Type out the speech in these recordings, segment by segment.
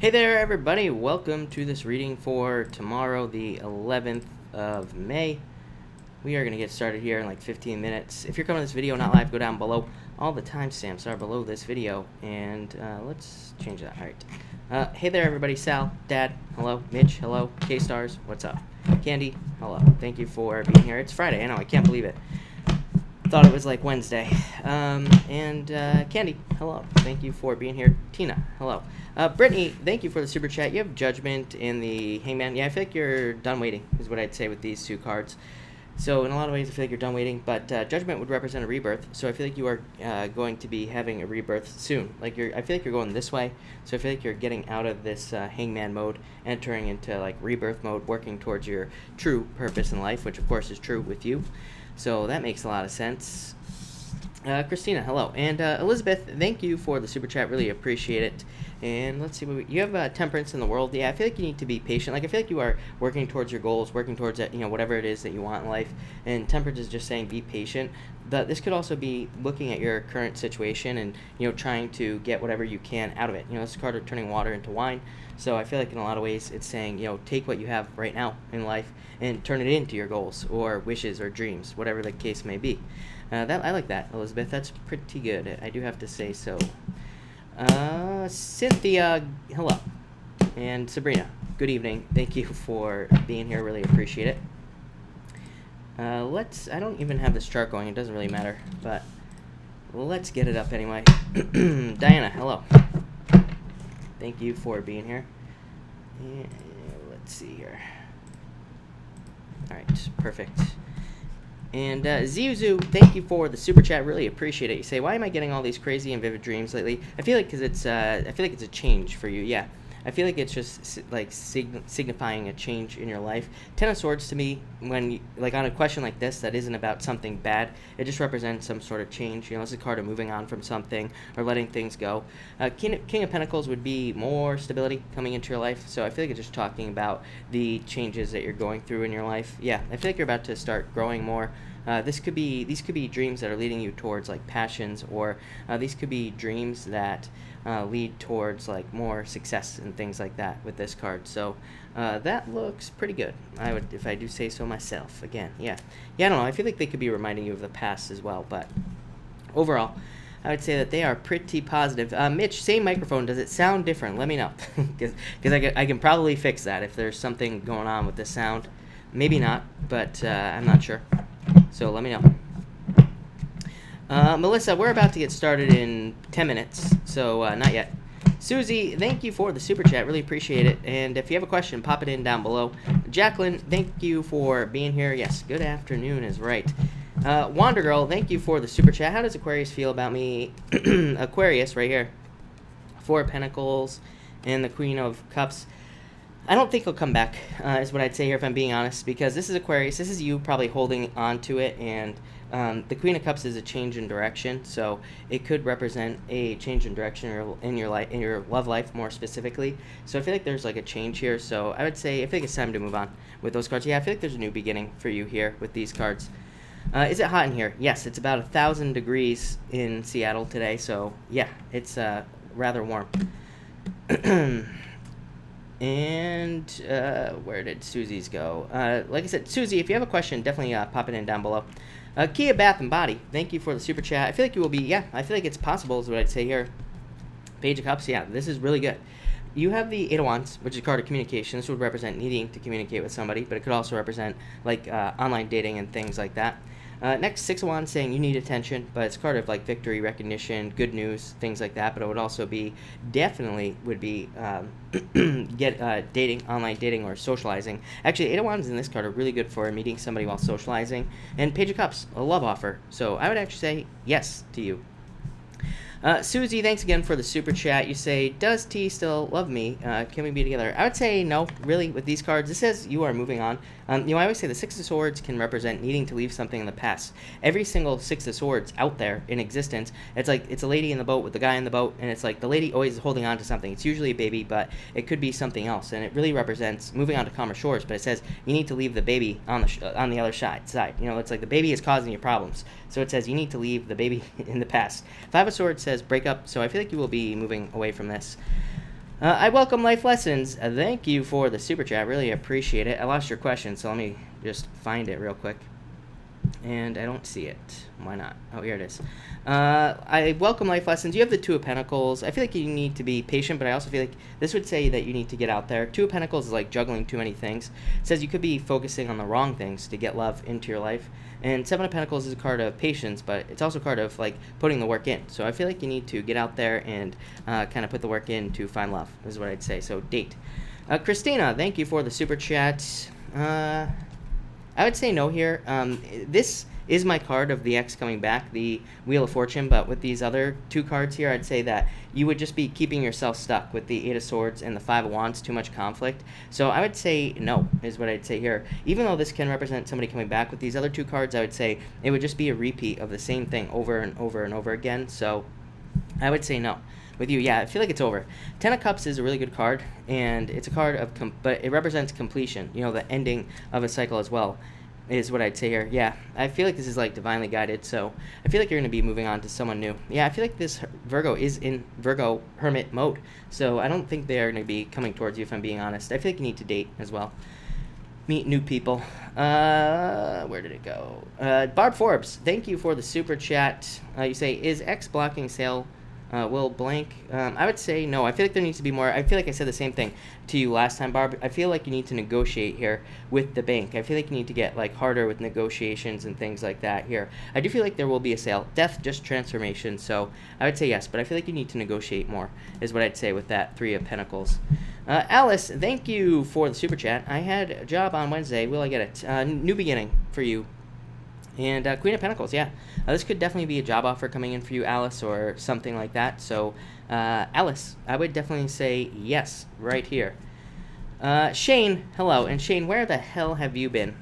Hey there, everybody. Welcome to this reading for tomorrow, the 11th of May. We are going to get started here in like 15 minutes. If you're coming to this video not live, go down below. All the timestamps are below this video. And let's change that. All right. Hey there, everybody. Sal, Dad, hello. Mitch, hello. K-Stars, what's up? Candy, hello. Thank you for being here. It's Friday. I know. I can't believe it. Thought it was like Wednesday. Candy, hello. Thank you for being here. Tina, hello. Brittany, thank you for the super chat. You have Judgment in the Hangman. Yeah, I feel like you're done waiting, is what I'd say with these two cards. So in a lot of ways, I feel like you're done waiting, but Judgment would represent a rebirth. So I feel like you are going to be having a rebirth soon. I feel like you're going this way. So I feel like you're getting out of this Hangman mode, entering into like rebirth mode, working towards your true purpose in life, which of course is true with you. So that makes a lot of sense. Christina, hello. And Elizabeth, thank you for the super chat. Really appreciate it. And let's see, you have temperance in the world. Yeah, I feel like you need to be patient. Like, I feel like you are working towards your goals, working towards that, whatever it is that you want in life. And temperance is just saying be patient. This could also be looking at your current situation and, trying to get whatever you can out of it. This card of turning water into wine. So I feel like in a lot of ways it's saying, take what you have right now in life and turn it into your goals or wishes or dreams, whatever the case may be. I like that, Elizabeth. That's pretty good. I do have to say so. Cynthia, hello. And Sabrina, good evening. Thank you for being here. Really appreciate it. I don't even have this chart going. It doesn't really matter, but let's get it up anyway. Diana, hello. Thank you for being here. And let's see here. All right, perfect. And Ziuzu, thank you for the super chat. Really appreciate it. You say, why am I getting all these crazy and vivid dreams lately? I feel like it's a change for you. Yeah, I feel like it's just like signifying a change in your life. Ten of Swords to me, when like on a question like this that isn't about something bad, it just represents some sort of change. It's a card of moving on from something or letting things go. King of Pentacles would be more stability coming into your life. So I feel like it's just talking about the changes that you're going through in your life. Yeah, I feel like you're about to start growing more. These could be dreams that are leading you towards like passions, or these could be dreams that lead towards like more success and things like that with this card. So that looks pretty good. I would, if I do say so myself. Again, yeah. I don't know. I feel like they could be reminding you of the past as well, but overall, I would say that they are pretty positive. Mitch, same microphone. Does it sound different? Let me know, because I can probably fix that if there's something going on with the sound. Maybe not, but I'm not sure. So let me know. Melissa, we're about to get started in 10 minutes, so not yet. Susie, thank you for the super chat. Really appreciate it. And if you have a question, pop it in down below. Jacqueline, thank you for being here. Yes, good afternoon is right. Wander Girl, thank you for the super chat. How does Aquarius feel about me? Aquarius, right here. Four of Pentacles and the Queen of Cups. I don't think he'll come back, is what I'd say here if I'm being honest, because this is Aquarius. This is you probably holding on to it, and the Queen of Cups is a change in direction, so it could represent a change in direction in your life, in your love life more specifically. So I feel like there's like a change here, so I would say I think it's time to move on with those cards. Yeah, I feel like there's a new beginning for you here with these cards. Is it hot in here? Yes, it's about 1,000 degrees in Seattle today, so yeah, it's rather warm. And where did Susie's go? Like I said, Susie, if you have a question, definitely pop it in down below. Kia Bath and Body, thank you for the super chat. I feel like you will be, I feel like it's possible is what I'd say here. Page of Cups, yeah, this is really good. You have the Eight of Wands, which is a card of communication. This would represent needing to communicate with somebody, but it could also represent like online dating and things like that. Next, Six of Wands, saying you need attention, but it's a card of like victory, recognition, good news, things like that. But it would also be, definitely would be dating, online dating, or socializing. Actually, Eight of Wands in this card are really good for meeting somebody while socializing. And Page of Cups, a love offer. So I would actually say yes to you. Susie, thanks again for the super chat. You say, does T still love me? Can we be together? I would say no, really, with these cards. This says you are moving on. I always say the Six of Swords can represent needing to leave something in the past. Every single Six of Swords out there in existence, it's like it's a lady in the boat with the guy in the boat, and it's like the lady always is holding on to something. It's usually a baby, but it could be something else, and it really represents moving on to calmer shores, but it says you need to leave the baby on the other side. It's like the baby is causing you problems. So it says you need to leave the baby in the past. Five of Swords says break up, so I feel like you will be moving away from this. I welcome life lessons. Thank you for the super chat. Really appreciate it. I lost your question, so let me just find it real quick. And I don't see it. Why not? Oh, here it is. I welcome life lessons. You have the Two of Pentacles. I feel like you need to be patient, but I also feel like this would say that you need to get out there. Two of Pentacles is like juggling too many things. It says you could be focusing on the wrong things to get love into your life. And Seven of Pentacles is a card of patience, but it's also a card of like putting the work in. So I feel like you need to get out there and kind of put the work in to find love, is what I'd say. So date. Christina, thank you for the super chat. I would say no here. This is my card of the X coming back, the Wheel of Fortune, but with these other two cards here, I'd say that you would just be keeping yourself stuck with the Eight of Swords and the Five of Wands, too much conflict. So I would say no, is what I'd say here. Even though this can represent somebody coming back with these other two cards, I would say it would just be a repeat of the same thing over and over and over again. So I would say no. With you, yeah, I feel like it's over. Ten of Cups is a really good card, and it's a card of, but it represents completion, you know, the ending of a cycle as well, is what I'd say here. Yeah, I feel like this is like divinely guided, so I feel like you're going to be moving on to someone new. Yeah, I feel like this Virgo is in Virgo hermit mode, so I don't think they're going to be coming towards you, if I'm being honest. I feel like you need to date as well. Meet new people. Where did it go? Barb Forbes, thank you for the super chat. You say, is X blocking sale? Will blank. I would say no. I feel like there needs to be more. I feel like I said the same thing to you last time, Barb. I feel like you need to negotiate here with the bank. I feel like you need to get like harder with negotiations and things like that here. I do feel like there will be a sale. Death, just transformation. So I would say yes, but I feel like you need to negotiate more, is what I'd say with that Three of Pentacles. Alice, thank you for the super chat. I had a job on Wednesday. Will I get it? New beginning for you. And Queen of Pentacles, yeah. This could definitely be a job offer coming in for you, Alice, or something like that. So, Alice, I would definitely say yes right here. Shane, hello. And Shane, where the hell have you been?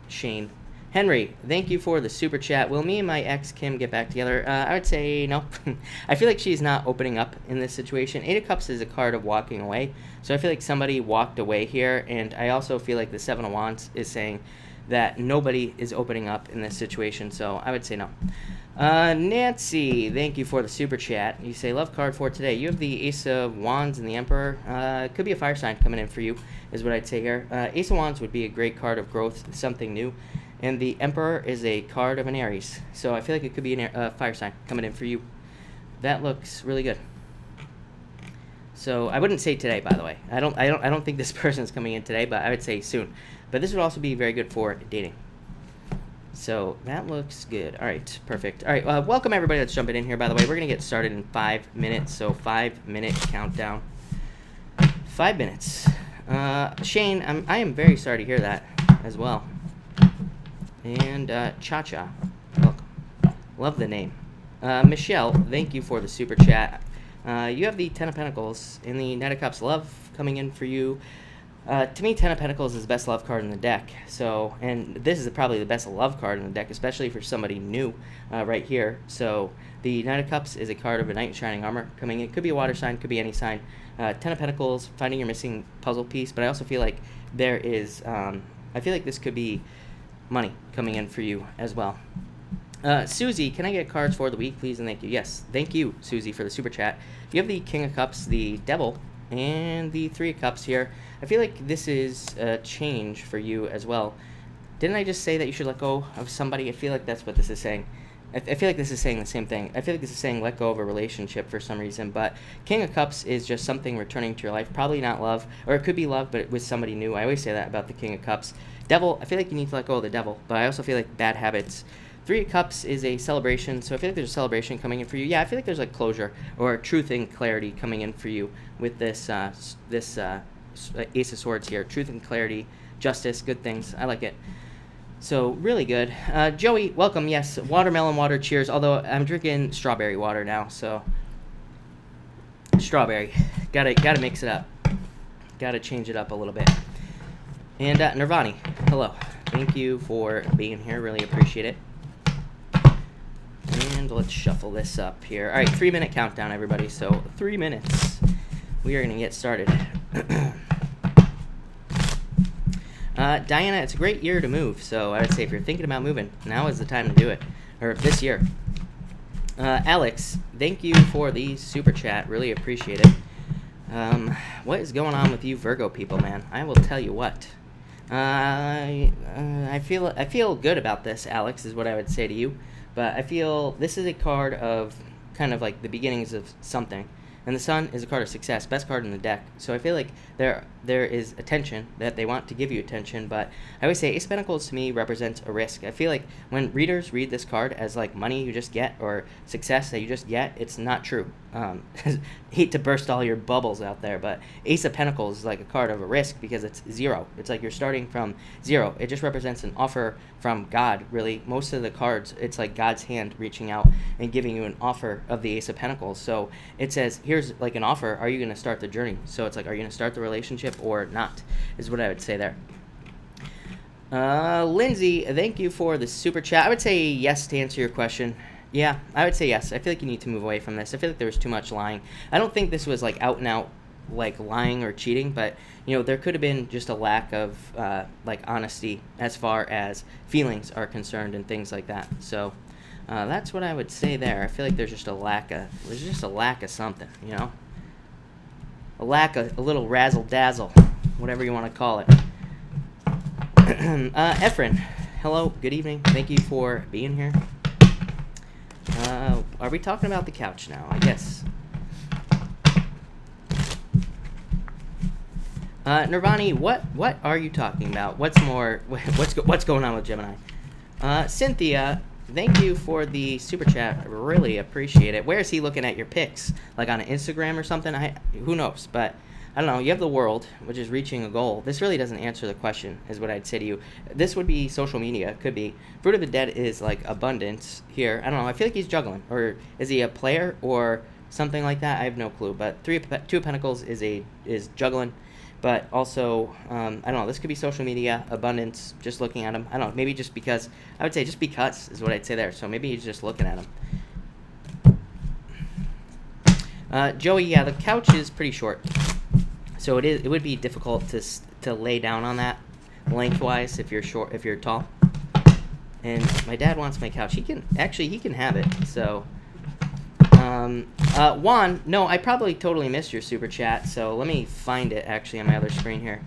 Shane. Henry, thank you for the super chat. Will me and my ex, Kim, get back together? I would say no. I feel like she's not opening up in this situation. Eight of Cups is a card of walking away. So I feel like somebody walked away here. And I also feel like the Seven of Wands is saying that nobody is opening up in this situation, so I would say no. Nancy, thank you for the super chat. You say, love card for today. You have the Ace of Wands and the Emperor. It could be a fire sign coming in for you, is what I'd say here. Ace of Wands would be a great card of growth, something new. And the Emperor is a card of an Aries. So I feel like it could be a fire sign coming in for you. That looks really good. So I wouldn't say today, by the way. I don't think this person is coming in today, but I would say soon. But this would also be very good for dating. So that looks good. All right, perfect. All right, welcome everybody that's jumping in here, by the way. We're going to get started in 5 minutes, so 5-minute countdown. 5 minutes. Shane, I am very sorry to hear that as well. And Cha-Cha, welcome. Love the name. Michelle, thank you for the super chat. You have the Ten of Pentacles and the Knight of Cups. Love coming in for you. To me, Ten of Pentacles is the best love card in the deck. So, and this is probably the best love card in the deck, especially for somebody new right here. So, the Knight of Cups is a card of a knight in shining armor coming in. Could be a water sign, could be any sign. Ten of Pentacles, finding your missing puzzle piece. But I also feel like there is, I feel like this could be money coming in for you as well. Susie, can I get cards for the week, please? And thank you. Yes, thank you, Susie, for the super chat. You have the King of Cups, the Devil, and the Three of Cups here. I feel like this is a change for you as well. Didn't I just say that you should let go of somebody? I feel like that's what this is saying. I feel like this is saying the same thing. I feel like this is saying let go of a relationship for some reason. But King of Cups is just something returning to your life. Probably not love, or it could be love, but with somebody new. I always say that about the King of Cups. Devil, I feel like you need to let go of the devil. But I also feel like bad habits. Three of Cups is a celebration, so I feel like there's a celebration coming in for you. Yeah, I feel like there's like closure or truth and clarity coming in for you with this Ace of Swords here. Truth and clarity, justice, good things. I like it. So really good. Joey, welcome. Yes, watermelon water. Cheers. Although I'm drinking strawberry water now, so strawberry. Gotta mix it up. Gotta change it up a little bit. And Nirvani, hello. Thank you for being here. Really appreciate it. And let's shuffle this up here. All right, 3-minute countdown, everybody. So 3 minutes. We are going to get started. Diana, it's a great year to move. So I would say if you're thinking about moving, now is the time to do it. Or this year. Alex, thank you for the super chat. Really appreciate it. What is going on with you Virgo people, man? I will tell you what. I feel good about this, Alex, is what I would say to you. But I feel this is a card of kind of like the beginnings of something. And the Sun is a card of success, best card in the deck. So I feel like there is attention, that they want to give you attention. But I always say Ace of Pentacles to me represents a risk. I feel like when readers read this card as like money you just get or success that you just get, it's not true. Hate to burst all your bubbles out there, but Ace of Pentacles is like a card of a risk because it's zero. It's like you're starting from zero. It just represents an offer from God, really. Most of the cards, it's like God's hand reaching out and giving you an offer of the Ace of Pentacles. So it says, here's like an offer. Are you going to start the journey? So it's like, are you going to start the relationship or not, is what I would say there. Lindsay, thank you for the super chat. I would say yes to answer your question. Yeah, I would say yes. I feel like you need to move away from this. I feel like there was too much lying. I don't think this was like out and out like lying or cheating, but you know, there could have been just a lack of like honesty as far as feelings are concerned and things like that. So that's what I would say there. I feel like there's just a lack of something, you know, a little razzle dazzle, whatever you want to call it. Efren, hello, good evening. Thank you for being here. Are we talking about the couch now? I guess. Nirvani, what are you talking about? What's going on with Gemini? Cynthia, thank you for the super chat. I really appreciate it. Where is he looking at your pics? Like on an Instagram or something? Who knows? But I don't know. You have the world, which is reaching a goal. This really doesn't answer the question, is what I'd say to you. This would be social media. Could be. Fruit of the Dead is like abundance here. I don't know. I feel like he's juggling. Or is he a player or something like that? I have no clue. But Two of Pentacles is juggling. But also, I don't know. This could be social media, abundance, just looking at him. I don't know. Maybe just because. I would say just because is what I'd say there. So maybe he's just looking at him. Joey, yeah, the couch is pretty short. So it would be difficult to lay down on that lengthwise if you're short, if you're tall. And my dad wants my couch. He can have it. So Juan, no, I probably totally missed your super chat. So let me find it actually on my other screen here.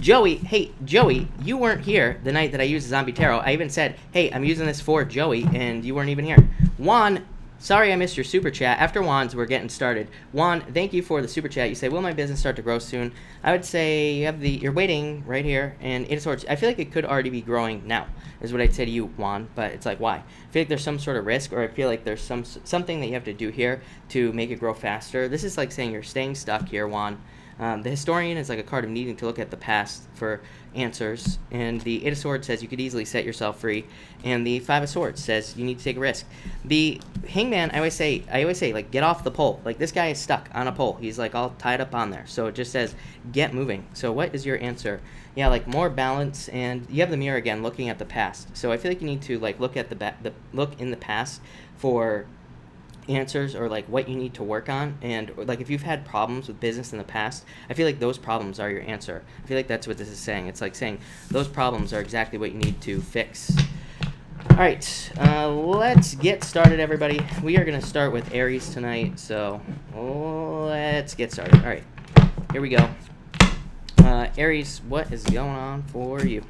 Joey, hey Joey, you weren't here the night that I used the Zombie Tarot. I even said, hey, I'm using this for Joey, and you weren't even here. Juan, sorry I missed your super chat. After Juan's, we're getting started. Juan, thank you for the super chat. You say, will my business start to grow soon? I would say you're waiting right here, and Eight of Swords. I feel like it could already be growing now, is what I'd say to you, Juan. But it's like, why? I feel like there's some sort of risk, or I feel like there's something that you have to do here to make it grow faster. This is like saying you're staying stuck here, Juan. The Historian is like a card of needing to look at the past for answers, and the Eight of Swords says you could easily set yourself free, and the Five of Swords says you need to take a risk. The Hangman, I always say like, get off the pole. Like, this guy is stuck on a pole. He's like all tied up on there. So it just says get moving. So what is your answer? Yeah, like more balance, and you have the Mirror again, looking at the past. So I feel like you need to like look at look in the past for answers, or like what you need to work on. And like if you've had problems with business in the past, I feel like those problems are your answer. I feel like that's what this is saying. It's like saying those problems are exactly what you need to fix. All right, let's get started, everybody. We are going to start with Aries tonight, so let's get started. All right, here we go. Aries, what is going on for you?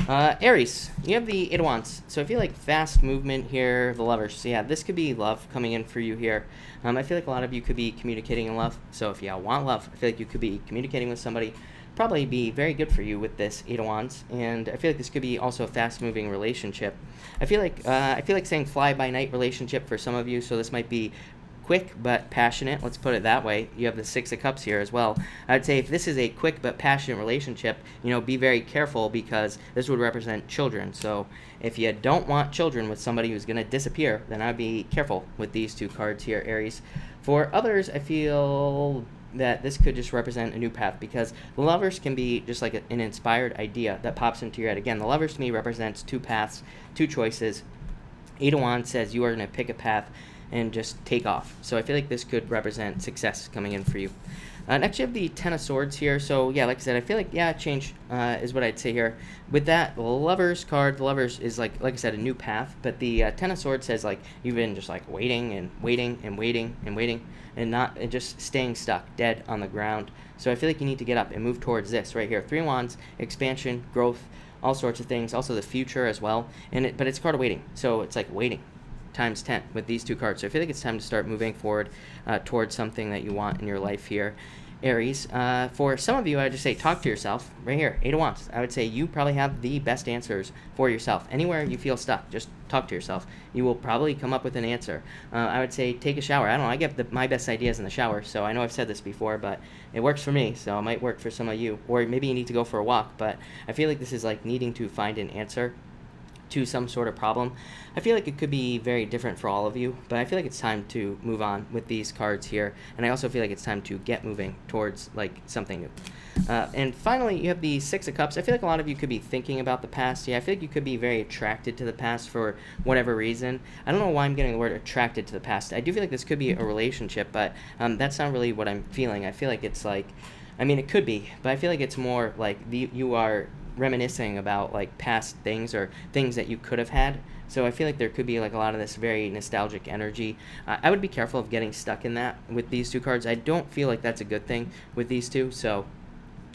Aries, you have the Eight of Wands, so I feel like fast movement here, the Lovers. So yeah, this could be love coming in for you here. I feel like a lot of you could be communicating in love, so if you want love, I feel like you could be communicating with somebody. Probably be very good for you with this Eight of Wands, and I feel like this could be also a fast-moving relationship. I feel like saying fly-by-night relationship for some of you, so this might be quick but passionate. Let's put it that way. You have the Six of Cups here as well. I would say if this is a quick but passionate relationship, you know, be very careful, because this would represent children. So if you don't want children with somebody who's going to disappear, then I'd be careful with these two cards here, Aries. For others, I feel that this could just represent a new path, because the Lovers can be just like an inspired idea that pops into your head. Again, the Lovers to me represents two paths, two choices. Eight of Wands says you are going to pick a path and just take off. So I feel like this could represent success coming in for you. Next, you have the Ten of Swords here. So, yeah, like I said, I feel like, yeah, change is what I'd say here. With that Lovers card, the Lovers is, like I said, a new path. But the Ten of Swords says, like, you've been just, like, waiting and waiting and waiting and waiting and just staying stuck, dead on the ground. So I feel like you need to get up and move towards this right here. Three of Wands, expansion, growth, all sorts of things. Also the future as well. But it's a card of waiting. So it's like waiting times 10 with these two cards. So I feel like it's time to start moving forward towards something that you want in your life here, Aries. For some of you, I would just say talk to yourself. Right here, Eight of Wands. I would say you probably have the best answers for yourself. Anywhere you feel stuck, just talk to yourself. You will probably come up with an answer. I would say take a shower. I don't know, I get my best ideas in the shower, so I know I've said this before, but it works for me, so it might work for some of you. Or maybe you need to go for a walk, but I feel like this is like needing to find an answer to some sort of problem. I feel like it could be very different for all of you, but I feel like it's time to move on with these cards here, and I also feel like it's time to get moving towards like something new. And finally, you have the Six of Cups. I feel like a lot of you could be thinking about the past. Yeah, I feel like you could be very attracted to the past for whatever reason. I don't know why I'm getting the word attracted to the past. I do feel like this could be a relationship, but that's not really what I'm feeling. I feel like it's like, I mean, it could be, but I feel like it's more like you are reminiscing about like past things or things that you could have had. So I feel like there could be like a lot of this very nostalgic energy. I would be careful of getting stuck in that with these two cards. I don't feel like that's a good thing with these two, so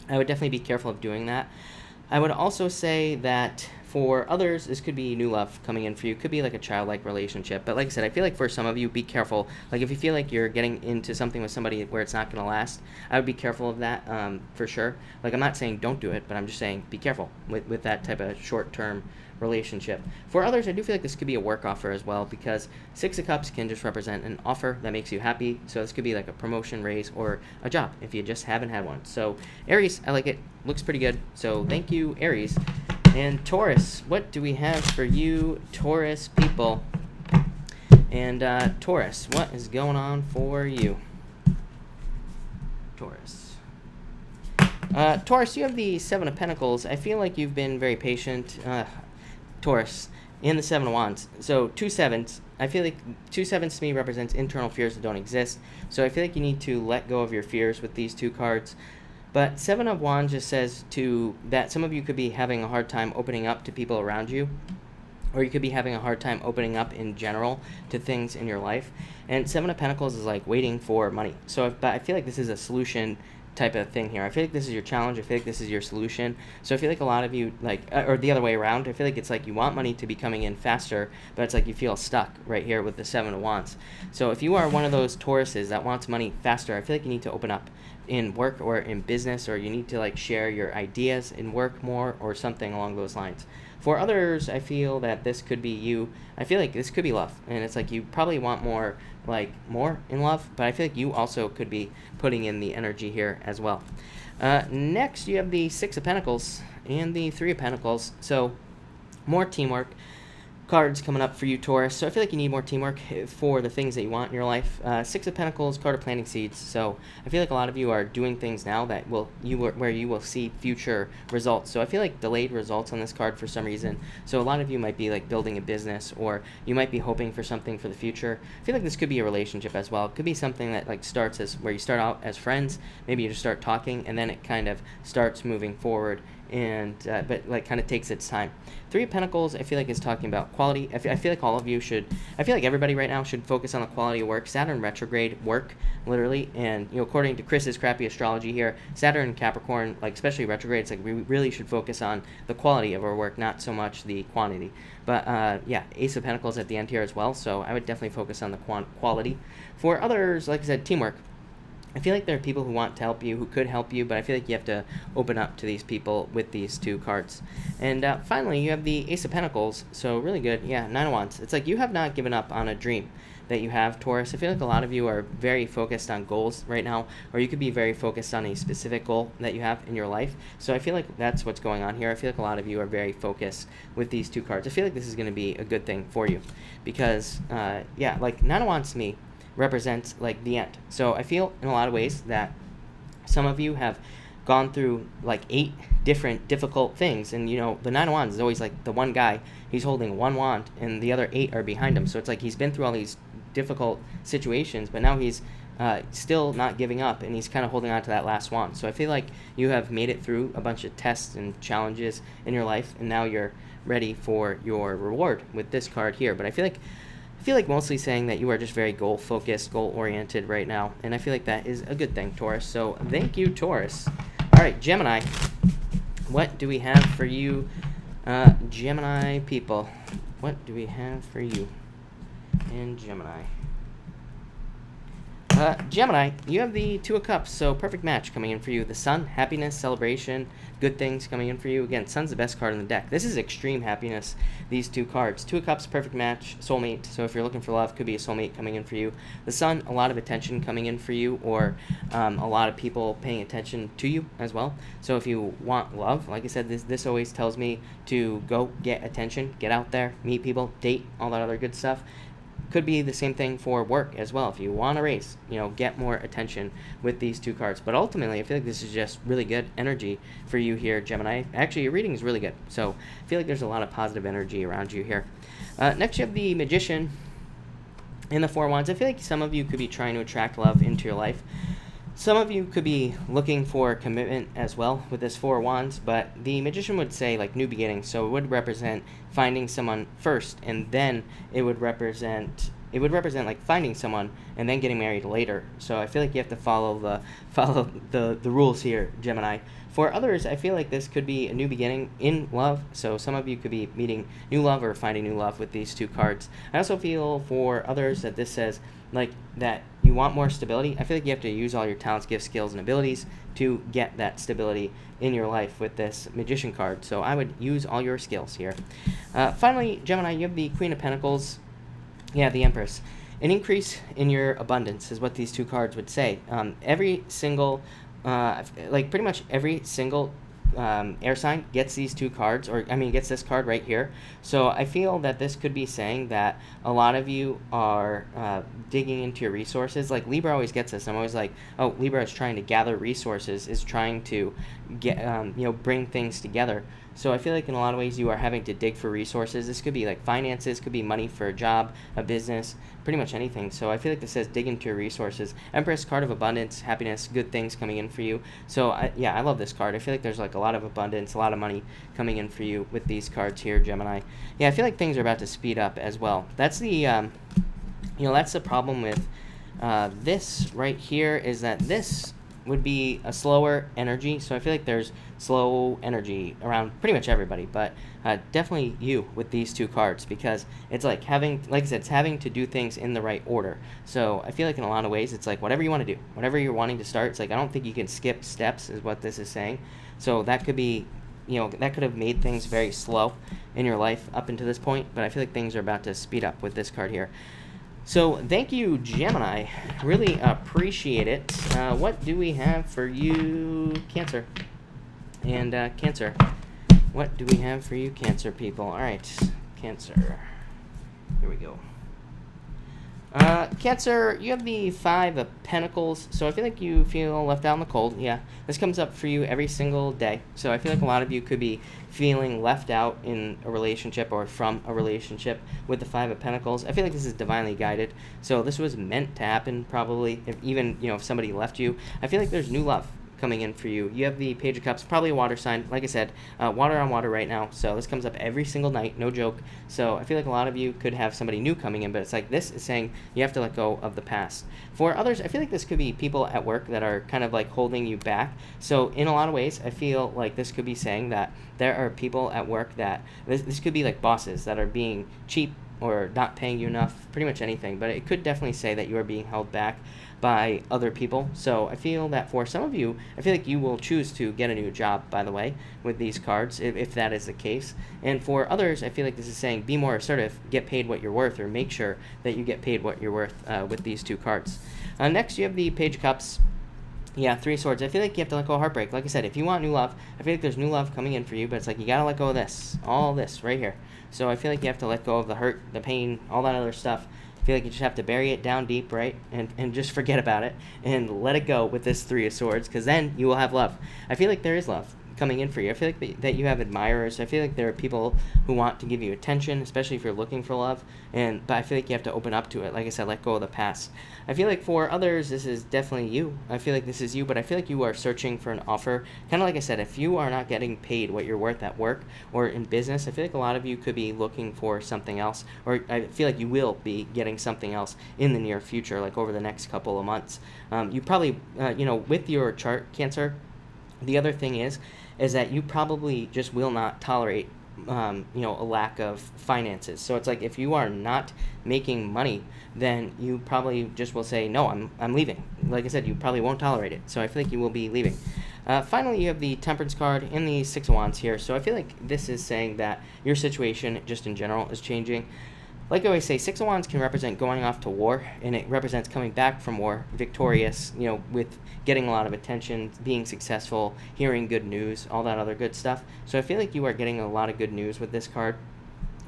I would definitely be careful of doing that. I would also say that for others, this could be new love coming in for you. Could be like a childlike relationship. But like I said, I feel like for some of you, be careful. Like if you feel like you're getting into something with somebody where it's not going to last, I would be careful of that for sure. Like I'm not saying don't do it, but I'm just saying be careful with that type of short-term relationship. For others, I do feel like this could be a work offer as well, because Six of Cups can just represent an offer that makes you happy. So this could be like a promotion, raise, or a job if you just haven't had one. So Aries, I like it. Looks pretty good. So thank you, Aries. And Taurus, what do we have for you, Taurus people? And Taurus, what is going on for you? Taurus. Taurus, you have the Seven of Pentacles. I feel like you've been very patient. Taurus, in the Seven of Wands. So 2 sevens. I feel like 2 sevens to me represents internal fears that don't exist. So I feel like you need to let go of your fears with these two cards. But Seven of Wands just says that some of you could be having a hard time opening up to people around you, or you could be having a hard time opening up in general to things in your life. And Seven of Pentacles is like waiting for money. But I feel like this is a solution type of thing here. I feel like this is your challenge. I feel like this is your solution. So I feel like a lot of you, like, or the other way around, I feel like it's like you want money to be coming in faster, but it's like you feel stuck right here with the Seven of Wands. So if you are one of those Tauruses that wants money faster, I feel like you need to open up in work or in business, or you need to like share your ideas in work more or something along those lines. For others, I feel that this could be you. I feel like this could be love, and it's like you probably want more in love, but I feel like you also could be putting in the energy here as well. Next, you have the Six of Pentacles and the Three of Pentacles. So more teamwork cards coming up for you, Taurus. So I feel like you need more teamwork for the things that you want in your life. Six of Pentacles, card of planting seeds. So I feel like a lot of you are doing things now that where you will see future results. So I feel like delayed results on this card for some reason. So a lot of you might be like building a business, or you might be hoping for something for the future. I feel like this could be a relationship as well. It could be something that like starts as where you start out as friends. Maybe you just start talking, and then it kind of starts moving forward, and but like kind of takes its time. Three of Pentacles, I feel like is talking about quality. I feel like all of you should, I feel like everybody right now should focus on the quality of work. Saturn retrograde work, literally, and according to Chris's crappy astrology here, Saturn and Capricorn, like especially retrograde, it's like we really should focus on the quality of our work, not so much the quantity. But yeah, Ace of Pentacles at the end here as well, so I would definitely focus on the quality. For others, like I said, teamwork. I feel like there are people who want to help you, who could help you, but I feel like you have to open up to these people with these two cards. And finally, you have the Ace of Pentacles, so really good. Yeah, Nine of Wands. It's like you have not given up on a dream that you have, Taurus. I feel like a lot of you are very focused on goals right now, or you could be very focused on a specific goal that you have in your life. So I feel like that's what's going on here. I feel like a lot of you are very focused with these two cards. I feel like this is going to be a good thing for you because, yeah, like Nine of Wands to me represents like the end. So I feel in a lot of ways that some of you have gone through like 8 different difficult things, and the Nine of Wands is always like the one guy, he's holding one wand and the other 8 are behind him. So it's like he's been through all these difficult situations, but now he's still not giving up, and he's kind of holding on to that last wand. So I feel like you have made it through a bunch of tests and challenges in your life, and now you're ready for your reward with this card here. But I feel like mostly saying that you are just very goal focused, goal oriented right now, and I feel like that is a good thing, Taurus. So thank you, Taurus. All right, Gemini, what do we have for you, Gemini people? What do we have for you in Gemini? Gemini, you have the Two of Cups, so perfect match coming in for you. The Sun, happiness, celebration, good things coming in for you. Again, Sun's the best card in the deck. This is extreme happiness, these two cards. Two of Cups, perfect match, soulmate. So if you're looking for love, could be a soulmate coming in for you. The Sun, a lot of attention coming in for you, or a lot of people paying attention to you as well. So if you want love, like I said, this always tells me to go get attention, get out there, meet people, date, all that other good stuff. Could be the same thing for work as well. If you want to raise, get more attention with these two cards. But ultimately, I feel like this is just really good energy for you here, Gemini. Actually, your reading is really good. So I feel like there's a lot of positive energy around you here. Next, you have the Magician and the Four of Wands. I feel like some of you could be trying to attract love into your life. Some of you could be looking for commitment as well with this Four of Wands, but the Magician would say like new beginnings, so it would represent finding someone first, and then it would represent like finding someone and then getting married later. So I feel like you have to follow the rules here, Gemini. For others, I feel like this could be a new beginning in love. So some of you could be meeting new love or finding new love with these two cards. I also feel for others that this says like that you want more stability. I feel like you have to use all your talents, gifts, skills, and abilities to get that stability in your life with this Magician card. So I would use all your skills here. Finally, Gemini, you have the Queen of Pentacles. Yeah, the Empress. An increase in your abundance is what these two cards would say. Every single, pretty much every single air sign gets these two cards, gets this card right here. So I feel that this could be saying that a lot of you are digging into your resources. Like Libra always gets this. I'm always like, oh, Libra is trying to gather resources, is trying to get, bring things together. So I feel like in a lot of ways you are having to dig for resources. This could be like finances, could be money for a job, a business, pretty much anything. So I feel like this says dig into your resources. Empress, card of abundance, happiness, good things coming in for you. So I love this card. I feel like there's like a lot of abundance, a lot of money coming in for you with these cards here, Gemini. Yeah, I feel like things are about to speed up as well. That's the, that's the problem with this right here, is that this would be a slower energy. So I feel like there's slow energy around pretty much everybody, but definitely you with these two cards, because it's like having, like I said, it's having to do things in the right order. So I feel like in a lot of ways, it's like whatever you want to do, whatever you're wanting to start, it's like I don't think you can skip steps is what this is saying. So that could be, that could have made things very slow in your life up until this point, but I feel like things are about to speed up with this card here. So thank you, Gemini. Really appreciate it. What do we have for you, Cancer? And Cancer, what do we have for you, Cancer people? All right, Cancer. Here we go. Cancer, you have the Five of Pentacles, so I feel like you feel left out in the cold. Yeah, this comes up for you every single day. So I feel like a lot of you could be feeling left out in a relationship or from a relationship with the Five of Pentacles. I feel like this is divinely guided. So this was meant to happen probably, if somebody left you. I feel like there's new love coming in for you. You have the Page of Cups, probably a water sign. Like I said, water on water right now. So this comes up every single night, no joke. So I feel like a lot of you could have somebody new coming in, but it's like this is saying you have to let go of the past. For others, I feel like this could be people at work that are kind of like holding you back. So in a lot of ways, I feel like this could be saying that there are people at work that, this could be like bosses that are being cheap or not paying you enough, pretty much anything. But it could definitely say that you are being held back by other people. So I feel that for some of you, I feel like you will choose to get a new job, by the way, with these cards, if that is the case. And for others, I feel like this is saying be more assertive, get paid what you're worth, or make sure that you get paid what you're worth with these two cards. Next, you have the Page of Cups. Yeah, Three of Swords. I feel like you have to let go of heartbreak. Like I said, if you want new love, I feel like there's new love coming in for you, but it's like you gotta let go of this, all this right here. So I feel like you have to let go of the hurt, the pain, all that other stuff. I feel like you just have to bury it down deep, right? And just forget about it and let it go with this Three of Swords, because then you will have love. I feel like there is love coming in for you. I feel like that you have admirers. I feel like there are people who want to give you attention, especially if you're looking for love. But I feel like you have to open up to it. Like I said, let go of the past. I feel like for others, this is definitely you. I feel like this is you, but I feel like you are searching for an offer. Kind of like I said, if you are not getting paid what you're worth at work or in business, I feel like a lot of you could be looking for something else, or I feel like you will be getting something else in the near future, like over the next couple of months. You probably, with your chart, Cancer, the other thing is that you probably just will not tolerate a lack of finances. So it's like if you are not making money, then you probably just will say, no, I'm leaving. Like I said, you probably won't tolerate it. So I feel like you will be leaving. Finally, you have the Temperance card and the Six of Wands here. So I feel like this is saying that your situation just in general is changing. Like I always say, Six of Wands can represent going off to war, and it represents coming back from war, victorious, with getting a lot of attention, being successful, hearing good news, all that other good stuff. So I feel like you are getting a lot of good news with this card.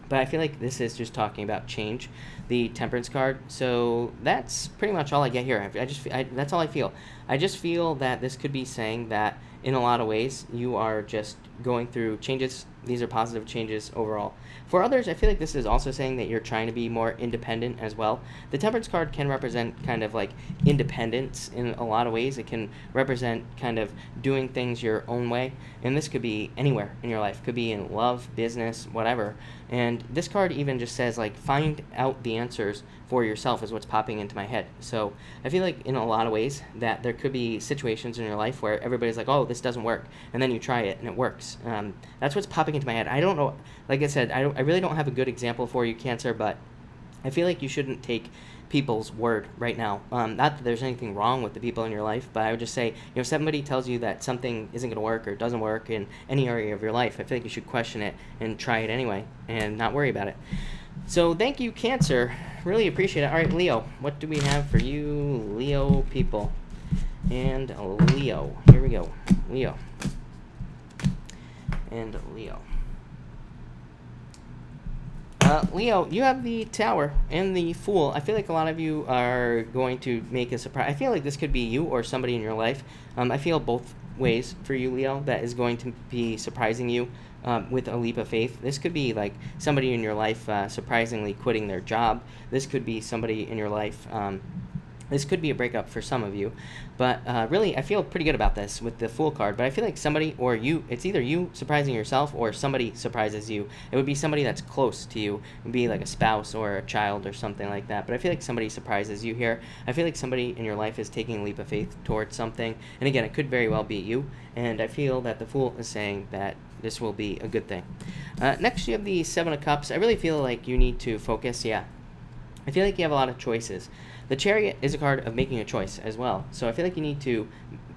But I feel like this is just talking about change, the Temperance card. So that's pretty much all I get here. That's all I feel. I just feel that this could be saying that in a lot of ways you are just going through changes. These are positive changes overall. For others, I feel like this is also saying that you're trying to be more independent as well. The Temperance card can represent kind of like independence in a lot of ways. It can represent kind of doing things your own way. And this could be anywhere in your life. Could be in love, business, whatever. And this card even just says like find out the answers for yourself is what's popping into my head. So I feel like in a lot of ways that there could be situations in your life where everybody's like, oh, this doesn't work. And then you try it and it works. That's what's popping into my head. I don't know. Like I said, I really don't have a good example for you, Cancer, but I feel like you shouldn't take people's word right now. Not that there's anything wrong with the people in your life, but I would just say, if somebody tells you that something isn't going to work or doesn't work in any area of your life, I feel like you should question it and try it anyway and not worry about it. So thank you, Cancer. Really appreciate it. All right, Leo, what do we have for you, Leo people? And Leo. Here we go. Leo. And Leo. Leo, you have the Tower and the Fool. I feel like a lot of you are going to make a surprise. I feel like this could be you or somebody in your life. I feel both ways for you, Leo, that is going to be surprising you with a leap of faith. This could be like somebody in your life surprisingly quitting their job. This could be somebody in your life. This could be a breakup for some of you, but really I feel pretty good about this with the Fool card, but I feel like somebody or you, it's either you surprising yourself or somebody surprises you. It would be somebody that's close to you. It would be like a spouse or a child or something like that, but I feel like somebody surprises you here. I feel like somebody in your life is taking a leap of faith towards something, and again, it could very well be you, and I feel that the Fool is saying that this will be a good thing. Next, you have the Seven of Cups. I really feel like you need to focus, I feel like you have a lot of choices. The Chariot is a card of making a choice as well. So I feel like you need to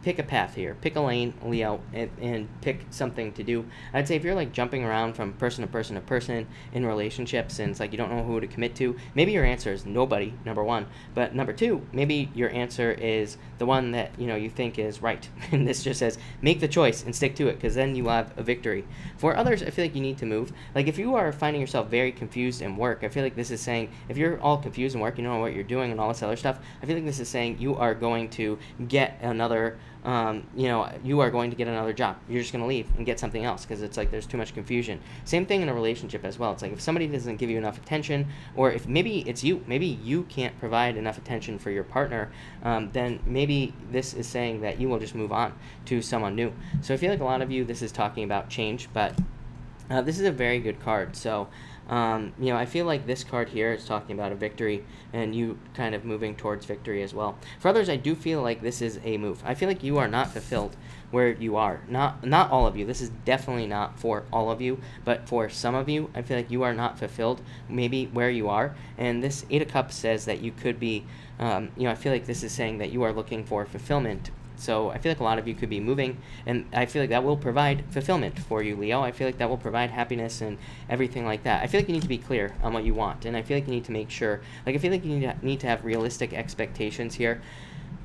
pick a path here. Pick a lane, Leo, and pick something to do. I'd say if you're like jumping around from person to person to person in relationships and it's like you don't know who to commit to, maybe your answer is nobody, number one. But number two, maybe your answer is the one that you think is right. And this just says make the choice and stick to it, because then you have a victory. For others, I feel like you need to move. Like if you are finding yourself very confused in work, I feel like this is saying if you're all confused in work, you don't know what you're doing and all this other stuff, I feel like this is saying you are going to get another you are going to get another job. You're just going to leave and get something else because it's like there's too much confusion. Same thing in a relationship as well. It's like if somebody doesn't give you enough attention, or if maybe it's you, maybe you can't provide enough attention for your partner, then maybe this is saying that you will just move on to someone new. So I feel like a lot of you, this is talking about change, but this is a very good card. So I feel like this card here is talking about a victory and you kind of moving towards victory as well. For others, I do feel like this is a move. I feel like you are not fulfilled where you are. Not all of you. This is definitely not for all of you, but for some of you, I feel like you are not fulfilled maybe where you are. And this Eight of Cups says that you could be, I feel like this is saying that you are looking for fulfillment. So I feel like a lot of you could be moving, and I feel like that will provide fulfillment for you, Leo. I feel like that will provide happiness and everything like that. I feel like you need to be clear on what you want, and I feel like you need to make sure, I feel like you need to have realistic expectations here,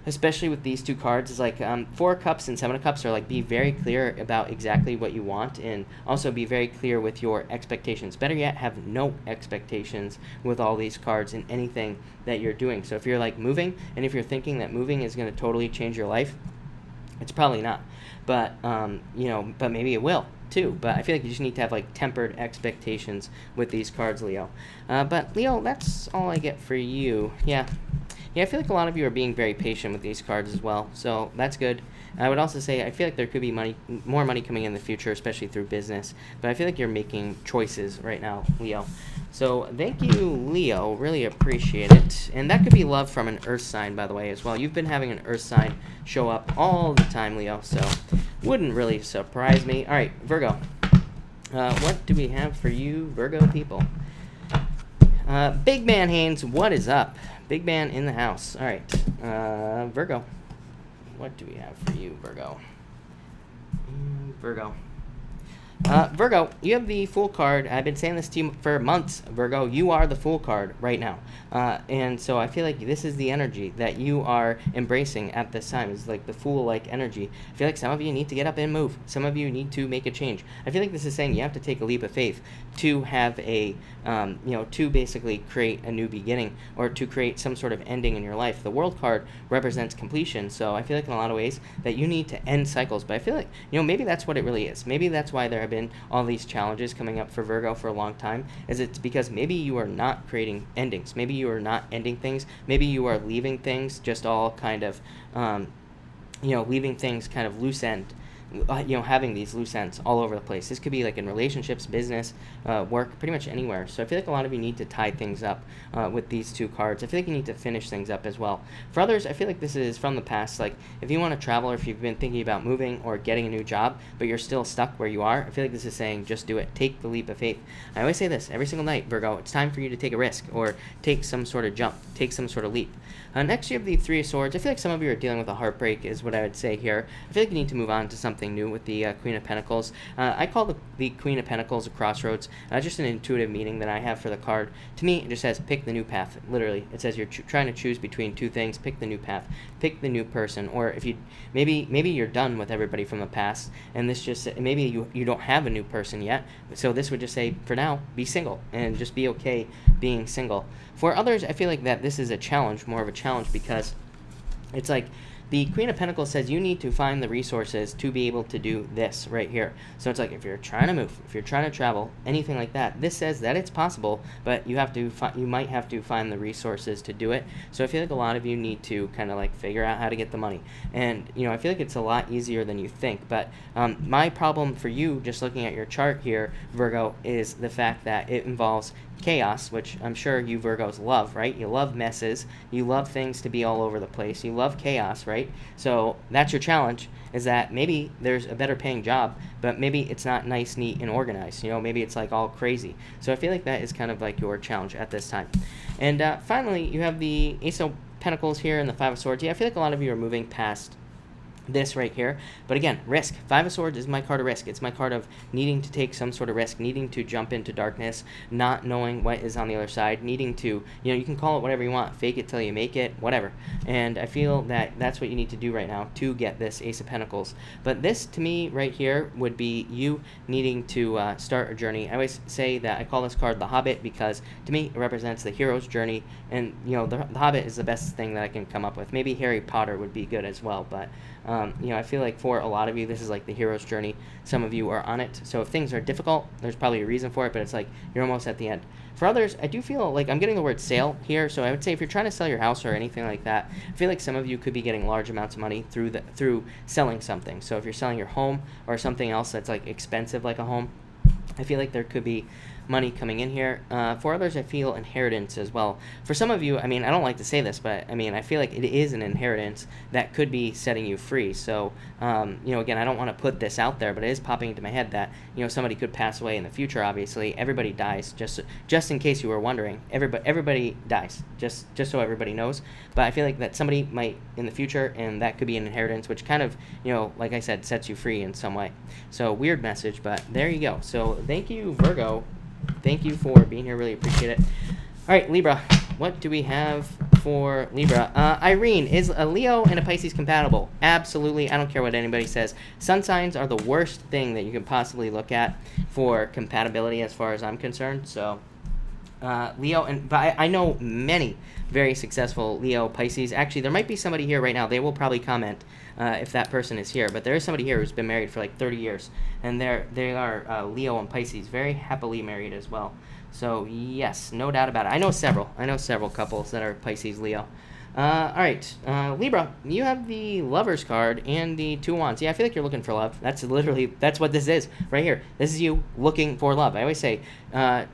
especially with these two cards. Is like Four of Cups and Seven of Cups are like be very clear about exactly what you want, and also be very clear with your expectations. Better yet, have no expectations with all these cards in anything that you're doing. So if you're like moving, and if you're thinking that moving is going to totally change your life, It's probably not, but but maybe it will too. But I feel like you just need to have like tempered expectations with these cards, Leo. But Leo, that's all I get for you. Yeah, I feel like a lot of you are being very patient with these cards as well, so that's good. I would also say I feel like there could be more money coming in the future, especially through business. But I feel like you're making choices right now, Leo. So thank you, Leo. Really appreciate it. And that could be love from an earth sign, by the way, as well. You've been having an earth sign show up all the time, Leo, so wouldn't really surprise me. All right, Virgo. What do we have for you, Virgo people? Big Man Haynes, what is up? Big Man in the house. All right, Virgo. What do we have for you, Virgo? Virgo. Virgo, you have the Fool card. I've been saying this to you for months, Virgo. You are the Fool card right now. And so I feel like this is the energy that you are embracing at this time. It's like the Fool-like energy. I feel like some of you need to get up and move. Some of you need to make a change. I feel like this is saying you have to take a leap of faith to have a, to basically create a new beginning or to create some sort of ending in your life. The World card represents completion. So I feel like in a lot of ways that you need to end cycles. But I feel like, maybe that's what it really is. Maybe that's why there have been all these challenges coming up for Virgo for a long time, is it's because maybe you are not creating endings. Maybe you are not ending things. Maybe you are leaving things just all kind of, leaving things kind of loose end. Having these loose ends all over the place. This could be like in relationships, business, work, pretty much anywhere. So I feel like a lot of you need to tie things up with these two cards. I feel like you need to finish things up as well. For others, I feel like this is from the past. Like if you want to travel or if you've been thinking about moving or getting a new job, but you're still stuck where you are, I feel like this is saying just do it. Take the leap of faith. I always say this every single night, Virgo. It's time for you to take a risk or take some sort of jump, take some sort of leap. Next, you have the Three of Swords. I feel like some of you are dealing with a heartbreak is what I would say here. I feel like you need to move on to something new with the Queen of Pentacles. I call the Queen of Pentacles a crossroads. Just an intuitive meaning that I have for the card. To me, it just says pick the new path. Literally, it says you're trying to choose between two things. Pick the new path. Pick the new person. Or if you maybe you're done with everybody from the past, and this just maybe you don't have a new person yet. So this would just say for now be single and just be okay being single. For others, I feel like that this is a challenge, more of a challenge, because it's like the Queen of Pentacles says you need to find the resources to be able to do this right here. So it's like if you're trying to move, if you're trying to travel, anything like that, this says that it's possible, but you might have to find the resources to do it. So I feel like a lot of you need to kind of like figure out how to get the money. And, I feel like it's a lot easier than you think. But my problem for you, just looking at your chart here, Virgo, is the fact that it involves chaos, which I'm sure you Virgos love, right? You love messes. You love things to be all over the place. You love chaos, right? So that's your challenge, is that maybe there's a better paying job, but maybe it's not nice, neat, and organized. Maybe it's like all crazy. So I feel like that is kind of like your challenge at this time. And finally, you have the Ace of Pentacles here and the Five of Swords. Yeah, I feel like a lot of you are moving past this right here. But again, risk. Five of Swords is my card of risk. It's my card of needing to take some sort of risk, needing to jump into darkness, not knowing what is on the other side, needing to, you can call it whatever you want, fake it till you make it, whatever. And I feel that that's what you need to do right now to get this Ace of Pentacles. But this, to me, right here, would be you needing to start a journey. I always say that I call this card the Hobbit because, to me, it represents the hero's journey. And, the Hobbit is the best thing that I can come up with. Maybe Harry Potter would be good as well, but I feel like for a lot of you, this is like the hero's journey. Some of you are on it. So if things are difficult, there's probably a reason for it, but it's like you're almost at the end. For others, I do feel like I'm getting the word sale here. So I would say if you're trying to sell your house or anything like that, I feel like some of you could be getting large amounts of money through selling something. So if you're selling your home or something else that's like expensive like a home, I feel like there could be money coming in here. For others, I feel inheritance as well. For some of you, I don't like to say this, but I feel like it is an inheritance that could be setting you free. So, again, I don't want to put this out there, but it is popping into my head that, somebody could pass away in the future, obviously. Everybody dies, just in case you were wondering. Everybody dies, just so everybody knows. But I feel like that somebody might in the future, and that could be an inheritance, which kind of, like I said, sets you free in some way. So, weird message, but there you go. So, thank you, Virgo. Thank you for being here. Really appreciate it. All right, Libra. What do we have for Libra? Irene, is a Leo and a Pisces compatible? Absolutely. I don't care what anybody says. Sun signs are the worst thing that you can possibly look at for compatibility as far as I'm concerned. So Leo, but I know many very successful Leo, Pisces. Actually, there might be somebody here right now. They will probably comment if that person is here. But there is somebody here who's been married for like 30 years, and they are Leo and Pisces, very happily married as well. So yes, no doubt about it. I know several couples that are Pisces, Leo. All right, Libra, you have the Lovers card and the Two of Wands. Yeah, I feel like you're looking for love. That's what this is right here. This is you looking for love. I always say,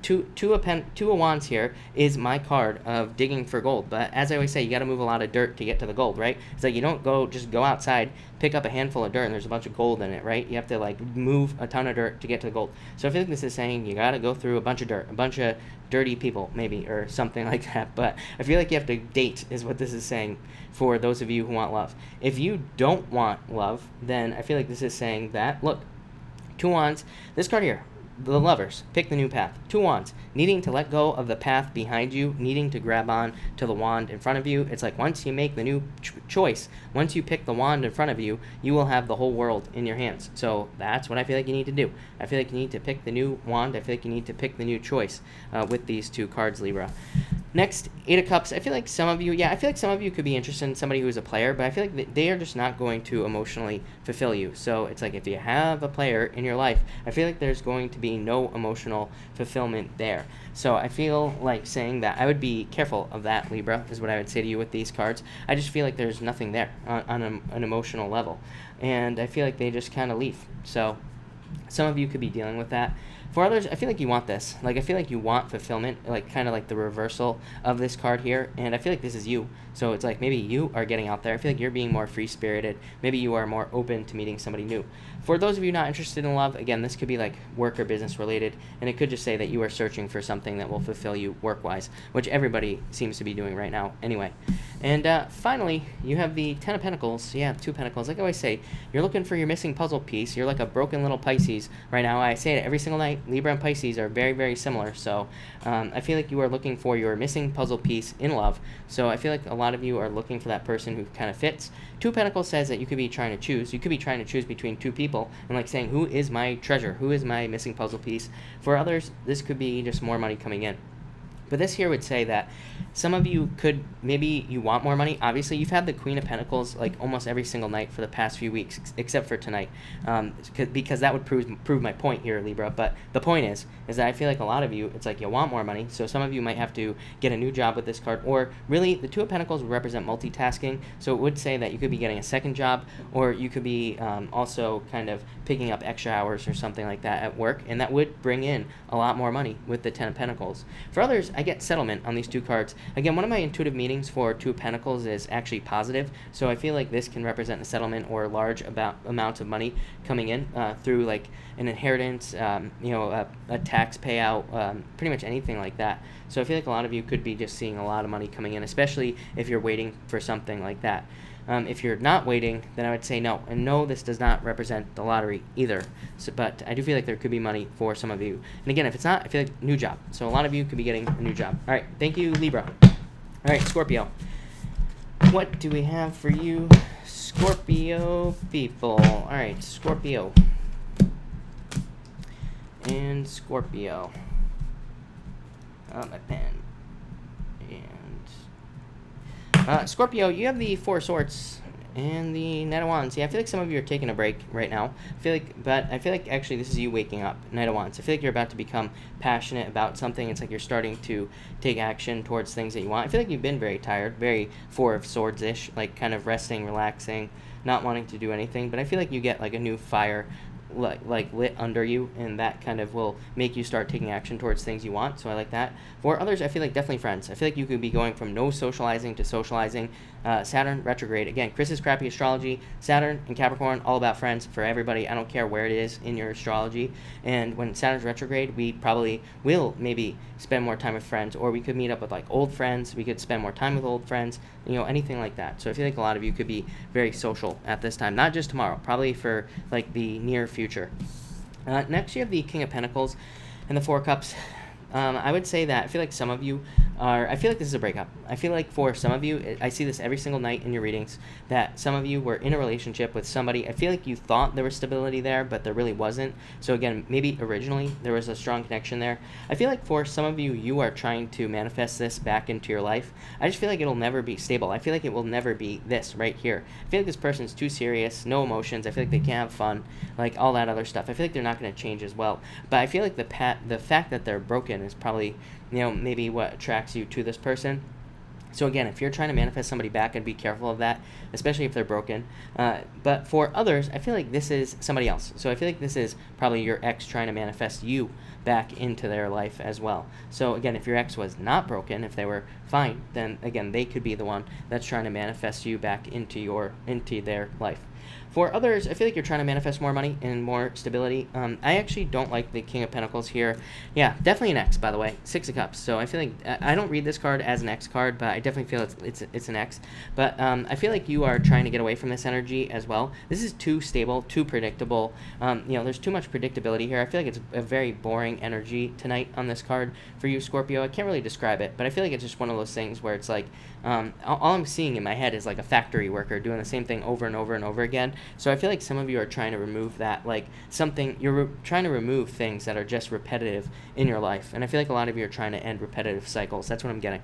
Two of Wands here is my card of digging for gold. But as I always say, you got to move a lot of dirt to get to the gold, right? It's like you don't just go outside, pick up a handful of dirt, and there's a bunch of gold in it, right? You have to like move a ton of dirt to get to the gold. So I feel like this is saying you got to go through a bunch of dirt, a bunch of dirty people, maybe, or something like that. But I feel like you have to date, is what this is saying for those of you who want love. If you don't want love, then I feel like this is saying that, look, Two Wands, this card here, the Lovers, pick the new path. Two Wands, needing to let go of the path behind you, needing to grab on to the wand in front of you. It's like once you make the new choice, once you pick the wand in front of you, you will have the whole world in your hands. So that's what I feel like you need to do. I feel like you need to pick the new wand. I feel like you need to pick the new choice with these two cards, Libra. Next, Eight of Cups. I feel like some of you could be interested in somebody who is a player, but I feel like they are just not going to emotionally fulfill you. So it's like if you have a player in your life, I feel like there's going to be no emotional fulfillment there. So I feel like saying that I would be careful of that, Libra, is what I would say to you with these cards. I just feel like there's nothing there on an emotional level. And I feel like they just kind of leave. So some of you could be dealing with that. For others, I feel like you want this. Like, I feel like you want fulfillment, like kind of like the reversal of this card here. And I feel like this is you. So it's like maybe you are getting out there. I feel like you're being more free-spirited. Maybe you are more open to meeting somebody new. For those of you not interested in love, again, this could be like work or business related. And it could just say that you are searching for something that will fulfill you work-wise, which everybody seems to be doing right now anyway. And finally, you have the Ten of Pentacles. Yeah, Two of Pentacles. Like I always say, you're looking for your missing puzzle piece. You're like a broken little Pisces right now. I say it every single night. Libra and Pisces are very, very similar. So I feel like you are looking for your missing puzzle piece in love. So I feel like a lot of you are looking for that person who kind of fits. Two of Pentacles says that you could be trying to choose. You could be trying to choose between two people and like saying, who is my treasure? Who is my missing puzzle piece? For others, this could be just more money coming in. But this here would say that some of you could, maybe you want more money. Obviously, you've had the Queen of Pentacles like almost every single night for the past few weeks, except for tonight, because that would prove my point here, Libra. But the point is that I feel like a lot of you, it's like you want more money. So some of you might have to get a new job with this card. Or really, the Two of Pentacles would represent multitasking. So it would say that you could be getting a second job, or you could be also kind of picking up extra hours or something like that at work. And that would bring in a lot more money with the Ten of Pentacles. For others, I get settlement on these two cards. Again, one of my intuitive meanings for Two of Pentacles is actually positive, so I feel like this can represent a settlement or large amounts of money coming in through like an inheritance, a tax payout, pretty much anything like that. So I feel like a lot of you could be just seeing a lot of money coming in, especially if you're waiting for something like that. If you're not waiting, then I would say no. And no, this does not represent the lottery either. So, but I do feel like there could be money for some of you. And again, if it's not, I feel like new job. So a lot of you could be getting a new job. All right, thank you, Libra. All right, Scorpio. What do we have for you, Scorpio people? All right, Scorpio. And Scorpio. My pen. Scorpio, you have the Four of Swords and the Knight of Wands. Yeah, I feel like some of you are taking a break right now. But I feel like actually this is you waking up, Knight of Wands. I feel like you're about to become passionate about something. It's like you're starting to take action towards things that you want. I feel like you've been very tired, very Four of Swords-ish, like kind of resting, relaxing, not wanting to do anything. But I feel like you get like a new fire like lit under you, and that kind of will make you start taking action towards things you want. So I like that. For others, I feel like definitely friends. I feel like you could be going from no socializing to socializing. Saturn retrograde. Again, Chris's crappy astrology. Saturn and Capricorn, all about friends for everybody. I don't care where it is in your astrology. And when Saturn's retrograde, we probably will maybe spend more time with friends, or we could meet up with like old friends. We could spend more time with old friends, anything like that. So I feel like a lot of you could be very social at this time, not just tomorrow, probably for like the near future. Next, you have the King of Pentacles and the Four of Cups. I would say that I feel like some of you are, I feel like this is a breakup. I feel like for some of you, I see this every single night in your readings, that some of you were in a relationship with somebody. I feel like you thought there was stability there, but there really wasn't. So again, maybe originally there was a strong connection there. I feel like for some of you, you are trying to manifest this back into your life. I just feel like it'll never be stable. I feel like it will never be this right here. I feel like this person's too serious, no emotions. I feel like they can't have fun, like all that other stuff. I feel like they're not going to change as well. But I feel like the fact that they're broken is probably, maybe what attracts you to this person. So again, if you're trying to manifest somebody back, I'd be careful of that, especially if they're broken. But for others, I feel like this is somebody else. So I feel like this is probably your ex trying to manifest you back into their life as well. So again, if your ex was not broken, if they were fine, then again, they could be the one that's trying to manifest you back into their life. For others, I feel like you're trying to manifest more money and more stability. I actually don't like the King of Pentacles here. Yeah, definitely an X, by the way. Six of Cups. So I feel like I don't read this card as an X card, but I definitely feel it's an X. But I feel like you are trying to get away from this energy as well. This is too stable, too predictable. There's too much predictability here. I feel like it's a very boring energy tonight on this card for you, Scorpio. I can't really describe it, but I feel like it's just one of those things where it's like all I'm seeing in my head is like a factory worker doing the same thing over and over and over again. So I feel like some of you are trying to remove that, like you're trying to remove things that are just repetitive in your life. And I feel like a lot of you are trying to end repetitive cycles. That's what I'm getting.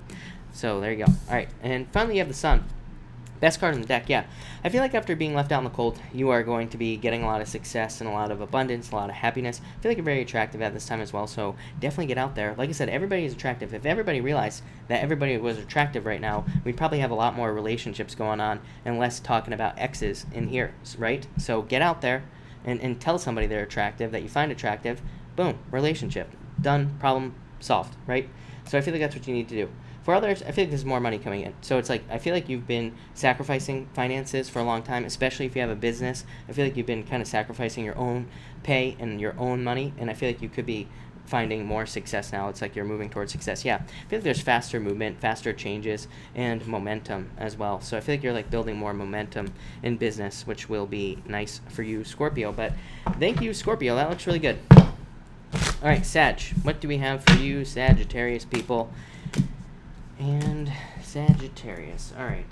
So there you go. All right. And finally, you have the Sun. Best card in the deck, yeah. I feel like after being left out in the cold, you are going to be getting a lot of success and a lot of abundance, a lot of happiness. I feel like you're very attractive at this time as well, so definitely get out there. Like I said, everybody is attractive. If everybody realized that everybody was attractive right now, we'd probably have a lot more relationships going on and less talking about exes in here, right? So get out there and tell somebody they're attractive, that you find attractive. Boom, relationship. Done, problem solved, right? So I feel like that's what you need to do. For others, I feel like there's more money coming in. So it's like, I feel like you've been sacrificing finances for a long time, especially if you have a business. I feel like you've been kind of sacrificing your own pay and your own money, and I feel like you could be finding more success now. It's like you're moving towards success. Yeah, I feel like there's faster movement, faster changes, and momentum as well. So I feel like you're like building more momentum in business, which will be nice for you, Scorpio. But thank you, Scorpio. That looks really good. All right, Sag. What do we have for you, Sagittarius people? And Sagittarius. All right,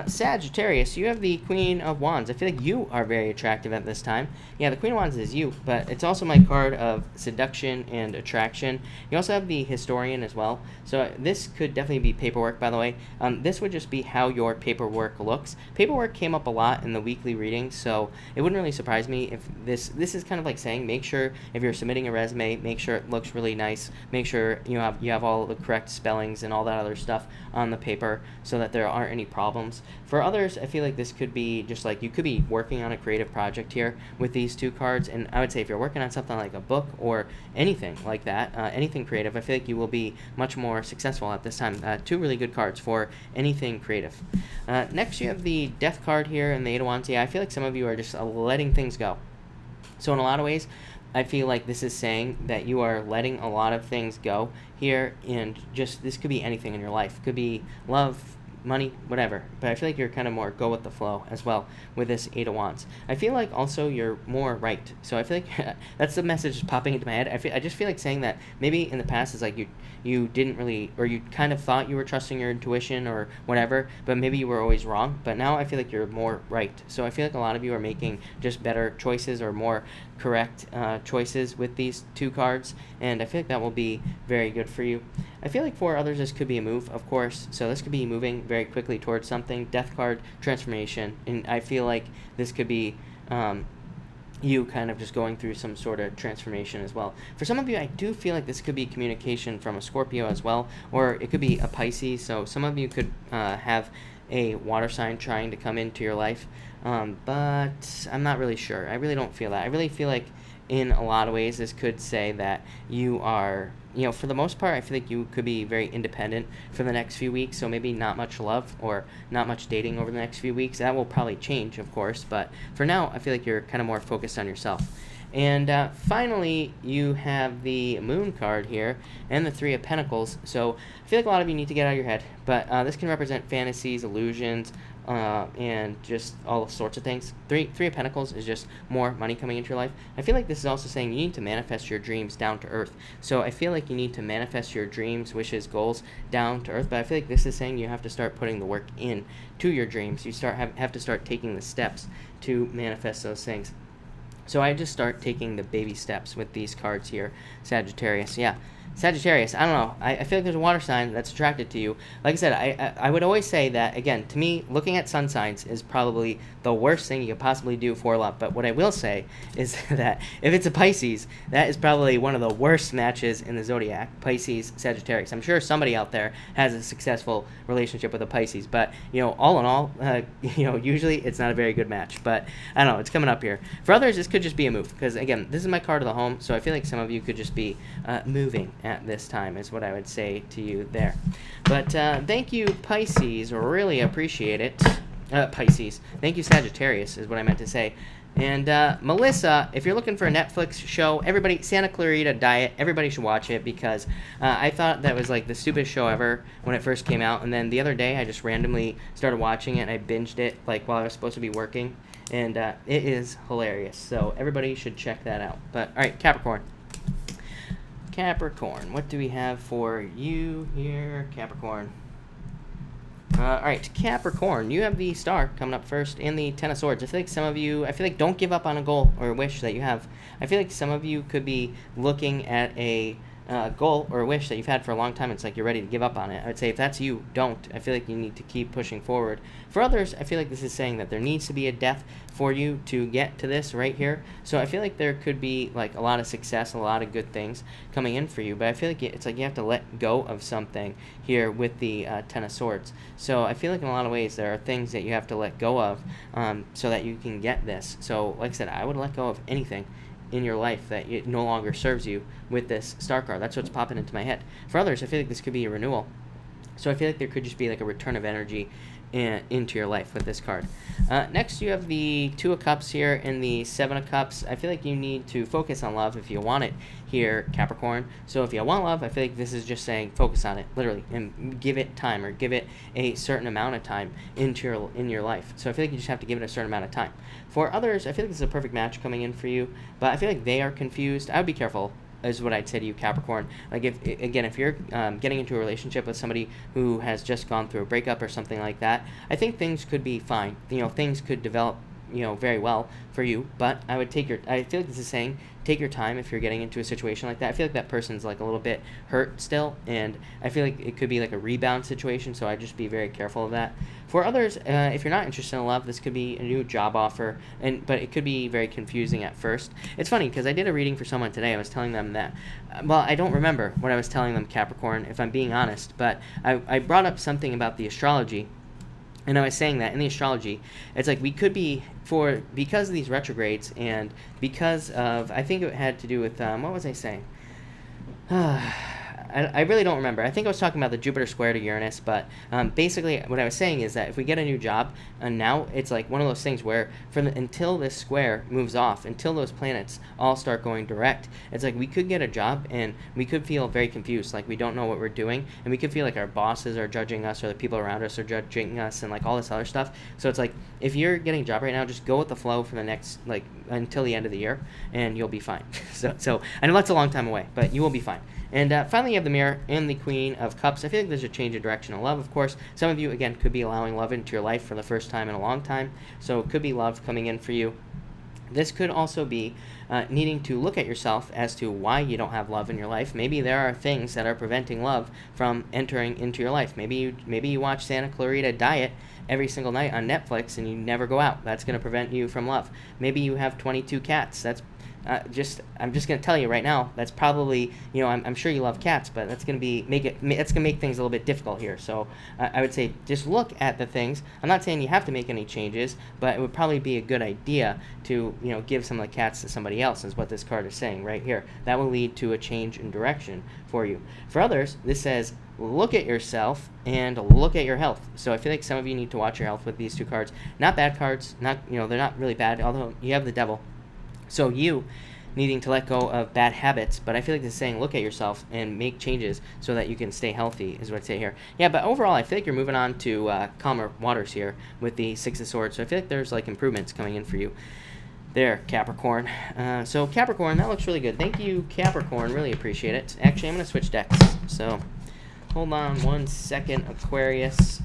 Sagittarius, you have the Queen of Wands. I feel like you are very attractive at this time. Yeah, the Queen of Wands is you, but it's also my card of seduction and attraction. You also have the Historian as well. So this could definitely be paperwork, by the way. This would just be how your paperwork looks. Paperwork came up a lot in the weekly readings, so it wouldn't really surprise me if this is kind of like saying, make sure if you're submitting a resume, make sure it looks really nice. Make sure you have all the correct spellings and all that other stuff on the paper so that there aren't any problems. For others, I feel like this could be just like you could be working on a creative project here with these two cards. And I would say if you're working on something like a book or anything like that, anything creative, I feel like you will be much more successful at this time. Two really good cards for anything creative. Next, you have the Death card here and the Eight of Wands. Yeah, I feel like some of you are just letting things go. So in a lot of ways, I feel like this is saying that you are letting a lot of things go here, and just this could be anything in your life. Could be love, money, whatever. But I feel like you're kind of more go with the flow as well with this Eight of Wands. I feel like also you're more right. So I feel like that's the message popping into my head. I just feel like saying that maybe in the past is like you didn't really, or you kind of thought you were trusting your intuition or whatever, but maybe you were always wrong. But now I feel like you're more right. So I feel like a lot of you are making just better choices or more correct choices with these two cards, and I feel like that will be very good for you. I feel like for others this could be a move, of course, so this could be moving very quickly towards something. Death card, transformation, and I feel like this could be you kind of just going through some sort of transformation as well. For some of you, I do feel like this could be communication from a Scorpio as well, or it could be a Pisces, so some of you could have a water sign trying to come into your life, but I'm not really sure. I really don't feel that. I really feel like in a lot of ways this could say that you are, for the most part, I feel like you could be very independent for the next few weeks, so maybe not much love or not much dating over the next few weeks. That will probably change, of course, but for now, I feel like you're kind of more focused on yourself. And finally, you have the Moon card here and the Three of Pentacles. So I feel like a lot of you need to get out of your head, but this can represent fantasies, illusions, and just all sorts of things. Three of Pentacles is just more money coming into your life. I feel like this is also saying you need to manifest your dreams down to earth. So I feel like you need to manifest your dreams, wishes, goals down to earth. But I feel like this is saying you have to start putting the work in to your dreams. You have to start taking the steps to manifest those things. So I just start taking the baby steps with these cards here. Sagittarius, yeah. Sagittarius, I don't know. I feel like there's a water sign that's attracted to you. Like I said, I would always say that, again, to me, looking at sun signs is probably the worst thing you could possibly do for love. But what I will say is that if it's a Pisces, that is probably one of the worst matches in the zodiac. Pisces, Sagittarius. I'm sure somebody out there has a successful relationship with a Pisces. But, all in all, usually it's not a very good match. But I don't know. It's coming up here. For others, this could just be a move. Because, again, this is my card of the home. So I feel like some of you could just be moving at this time is what I would say to you there. But thank you, Pisces. Really appreciate it. Pisces. Thank you, Sagittarius, is what I meant to say. And Melissa, if you're looking for a Netflix show, everybody, Santa Clarita Diet, everybody should watch it because I thought that was like the stupidest show ever when it first came out. And then the other day, I just randomly started watching it and I binged it like while I was supposed to be working. And it is hilarious. So everybody should check that out. But all right, Capricorn. Capricorn, what do we have for you here, Capricorn? All right, Capricorn, you have the Star coming up first and the Ten of Swords. I feel like some of you, don't give up on a goal or a wish that you have. I feel like some of you could be looking at a goal or a wish that you've had for a long time. It's like you're ready to give up on it. I would say if that's you, don't. I feel like you need to keep pushing forward. For others, I feel like this is saying that there needs to be a death for you to get to this right here. So I feel like there could be like a lot of success, a lot of good things coming in for you. But I feel like it's like you have to let go of something here with the Ten of Swords. So I feel like in a lot of ways there are things that you have to let go of so that you can get this. So like I said, I would let go of anything in your life that it no longer serves you with this Star card. That's what's popping into my head. For others, I feel like this could be a renewal. So I feel like there could just be like a return of energy into your life with this card. Next, you have the Two of Cups here and the Seven of Cups. I feel like you need to focus on love if you want it here, Capricorn. So if you want love, I feel like this is just saying focus on it, literally, and give it time or give it a certain amount of time in your life. So I feel like you just have to give it a certain amount of time. For others, I feel like this is a perfect match coming in for you, but I feel like they are confused. I would be careful is what I'd say to you, Capricorn. Like if you're getting into a relationship with somebody who has just gone through a breakup or something like that, I think things could be fine. Things could develop, very well for you. But I feel like this is saying take your time if you're getting into a situation like that. I feel like that person's like a little bit hurt still, and I feel like it could be like a rebound situation. So I'd just be very careful of that. For others, if you're not interested in love, this could be a new job offer, but it could be very confusing at first. It's funny because I did a reading for someone today. I was telling them that, well, I don't remember what I was telling them, Capricorn, if I'm being honest, but I brought up something about the astrology. And I was saying that in the astrology, it's like we could be, because of these retrogrades and because of, I think it had to do with, what was I saying? I really don't remember. I think I was talking about the Jupiter square to Uranus, but basically what I was saying is that if we get a new job, and now it's like one of those things where until this square moves off, until those planets all start going direct, it's like we could get a job and we could feel very confused, like we don't know what we're doing, and we could feel like our bosses are judging us or the people around us are judging us and like all this other stuff. So it's like if you're getting a job right now, just go with the flow for the next, like, until the end of the year, and you'll be fine. So I know that's a long time away, but you will be fine. And finally, you have the Mirror and the Queen of Cups. I feel like there's a change of direction in love, of course. Some of you, again, could be allowing love into your life for the first time in a long time. So it could be love coming in for you. This could also be needing to look at yourself as to why you don't have love in your life. Maybe there are things that are preventing love from entering into your life. Maybe you watch Santa Clarita Diet every single night on Netflix and you never go out. That's going to prevent you from love. Maybe you have 22 cats. That's I'm just going to tell you right now, that's probably, I'm sure you love cats, but that's going to make things a little bit difficult here. So I would say just look at the things. I'm not saying you have to make any changes, but it would probably be a good idea to, give some of the cats to somebody else, is what this card is saying right here. That will lead to a change in direction for you. For others, this says, look at yourself and look at your health. So I feel like some of you need to watch your health with these two cards. Not bad cards, they're not really bad, although you have the Devil. So you needing to let go of bad habits, but I feel like this is saying look at yourself and make changes so that you can stay healthy, is what I'd say here. Yeah, but overall, I feel like you're moving on to calmer waters here with the Six of Swords, so I feel like there's like improvements coming in for you. There, Capricorn. So Capricorn, that looks really good. Thank you, Capricorn. Really appreciate it. Actually, I'm going to switch decks. So hold on 1 second, Aquarius.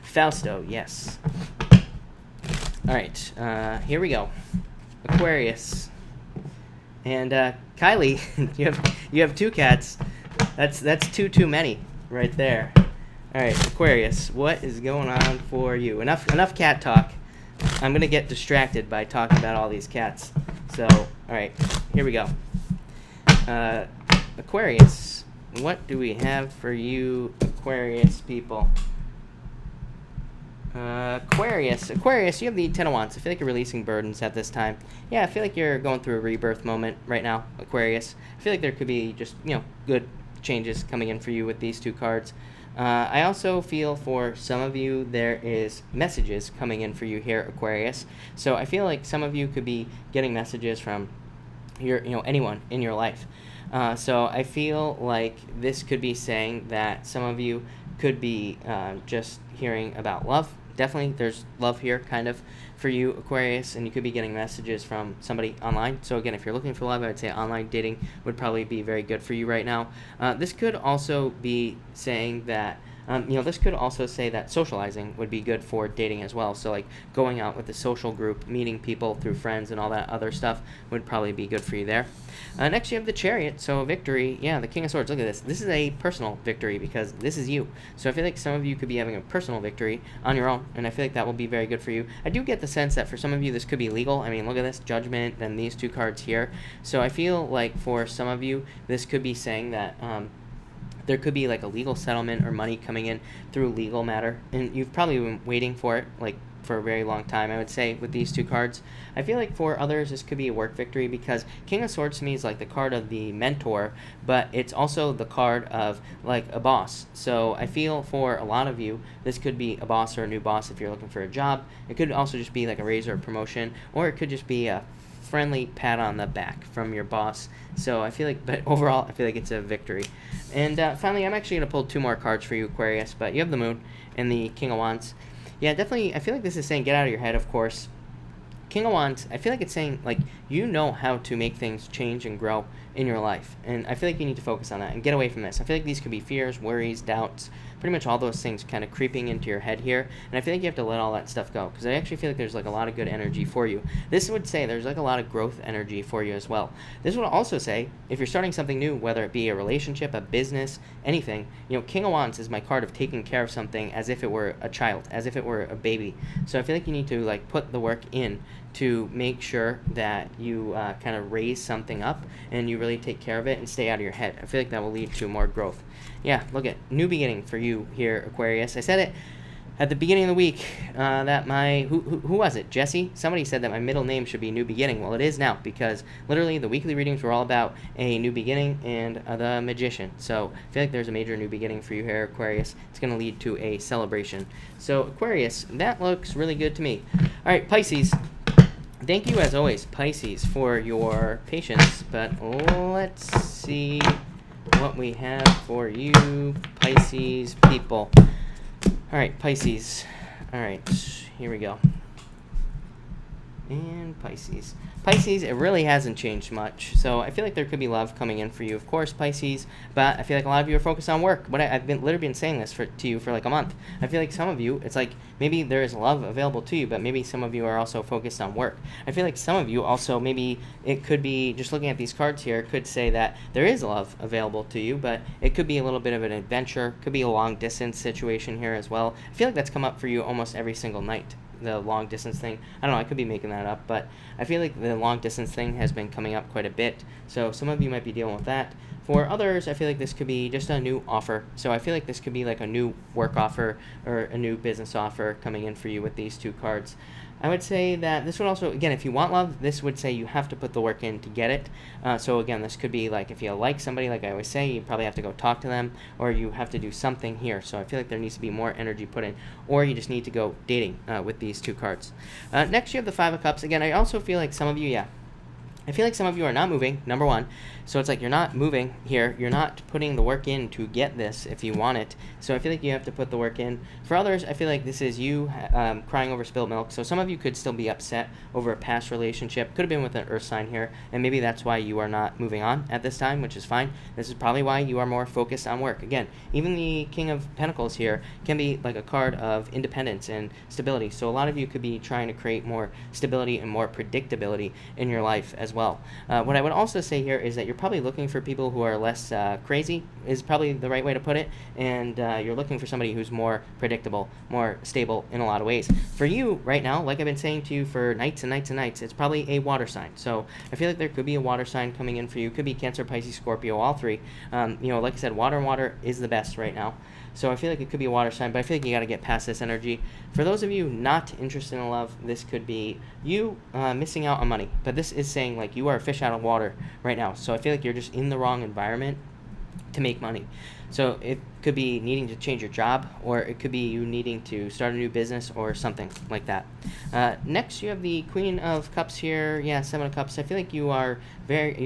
Fausto, yes. All right, here we go. Aquarius. And Kylie, you have 2 cats. That's too many right there. All right, Aquarius, what is going on for you? Enough cat talk. I'm going to get distracted by talking about all these cats. So, all right, here we go. Aquarius, what do we have for you, Aquarius people? Aquarius, you have the Ten of Wands. I feel like you're releasing burdens at this time. Yeah, I feel like you're going through a rebirth moment right now, Aquarius. I feel like there could be just, good changes coming in for you with these 2 cards. I also feel for some of you there is messages coming in for you here, Aquarius. So I feel like some of you could be getting messages from anyone in your life. So I feel like this could be saying that some of you could be just hearing about love. Definitely there's love here kind of for you, Aquarius, and you could be getting messages from somebody online. So again, if you're looking for love, I would say online dating would probably be very good for you right now. This could also be saying that this could also say that socializing would be good for dating as well. So like going out with a social group, meeting people through friends and all that other stuff would probably be good for you there. Next you have the Chariot, so victory. Yeah, the King of Swords. Look at this. This is a personal victory because this is you. So I feel like some of you could be having a personal victory on your own, and I feel like that will be very good for you. I do get the sense that for some of you this could be legal. I mean, look at this, Judgment, then these 2 cards here. So I feel like for some of you this could be saying that there could be like a legal settlement or money coming in through legal matter, and you've probably been waiting for it like for a very long time, I would say, with these 2 cards. I feel like for others this could be a work victory because King of Swords to me is like the card of the mentor, but it's also the card of like a boss. So I feel for a lot of you this could be a boss or a new boss if you're looking for a job. It could also just be like a raise or a promotion, or it could just be a friendly pat on the back from your boss. So I feel like, but overall I feel like it's a victory. And finally, I'm actually going to pull 2 more cards for you, Aquarius, but you have the Moon and the King of Wands. Yeah, definitely, I feel like this is saying get out of your head, of course. King of Wands, I feel like it's saying, like, you know how to make things change and grow in your life. And I feel like you need to focus on that and get away from this. I feel like these could be fears, worries, doubts, pretty much all those things kind of creeping into your head here. And I feel like you have to let all that stuff go because I actually feel like there's, like, a lot of good energy for you. This would say there's, like, a lot of growth energy for you as well. This would also say if you're starting something new, whether it be a relationship, a business, anything, King of Wands is my card of taking care of something as if it were a child, as if it were a baby. So I feel like you need to, like, put the work in to make sure that you kind of raise something up and you really take care of it and stay out of your head. I feel like that will lead to more growth. Yeah, look at new beginning for you here, Aquarius. I said it at the beginning of the week that my who was it? Jesse? Somebody said that my middle name should be New Beginning. Well, it is now because literally the weekly readings were all about a new beginning and the Magician. So I feel like there's a major new beginning for you here, Aquarius. It's going to lead to a celebration. So Aquarius, that looks really good to me. All right, Pisces. Thank you, as always, Pisces, for your patience, but let's see what we have for you, Pisces people. All right, Pisces. All right, here we go. And Pisces. Pisces, it really hasn't changed much. So I feel like there could be love coming in for you, of course, Pisces. But I feel like a lot of you are focused on work. But I've literally been saying this to you for like a month. I feel like some of you, it's like maybe there is love available to you, but maybe some of you are also focused on work. I feel like some of you also, maybe it could be, just looking at these cards here, could say that there is love available to you, but it could be a little bit of an adventure. Could be a long distance situation here as well. I feel like that's come up for you almost every single night. The long distance thing. I don't know, I could be making that up, but I feel like the long distance thing has been coming up quite a bit. So some of you might be dealing with that. For others, I feel like this could be just a new offer. So I feel like this could be like a new work offer or a new business offer coming in for you with these 2 cards. I would say that this would also, again, if you want love, this would say you have to put the work in to get it. So again, this could be like if you like somebody, like I always say, you probably have to go talk to them, or you have to do something here. So I feel like there needs to be more energy put in, or you just need to go dating with these two cards. Next, you have the Five of Cups. Again, I also feel like some of you, I feel like some of you are not moving, number one. So it's like you're not moving here. You're not putting the work in to get this if you want it. So I feel like you have to put the work in. For others, I feel like this is you crying over spilled milk. So some of you could still be upset over a past relationship. Could have been with an earth sign here. And maybe that's why you are not moving on at this time, which is fine. This is probably why you are more focused on work. Again, even the King of Pentacles here can be like a card of independence and stability. So a lot of you could be trying to create more stability and more predictability in your life as well. What I would also say here is that you're probably looking for people who are less crazy, is probably the right way to put it, and you're looking for somebody who's more predictable, more stable in a lot of ways. For you right now, like I've been saying to you for nights and nights and nights, it's probably a water sign. So I feel like there could be a water sign coming in for you. It could be Cancer, Pisces, Scorpio, all three. Like I said, water and water is the best right now. So I feel like it could be a water sign, but I feel like you got to get past this energy. For those of you not interested in love, this could be you missing out on money. But this is saying like you are a fish out of water right now. So I feel like you're just in the wrong environment to make money. So it could be needing to change your job, or it could be you needing to start a new business or something like that. Next, you have the Queen of Cups here. Yeah, Seven of Cups. I feel like you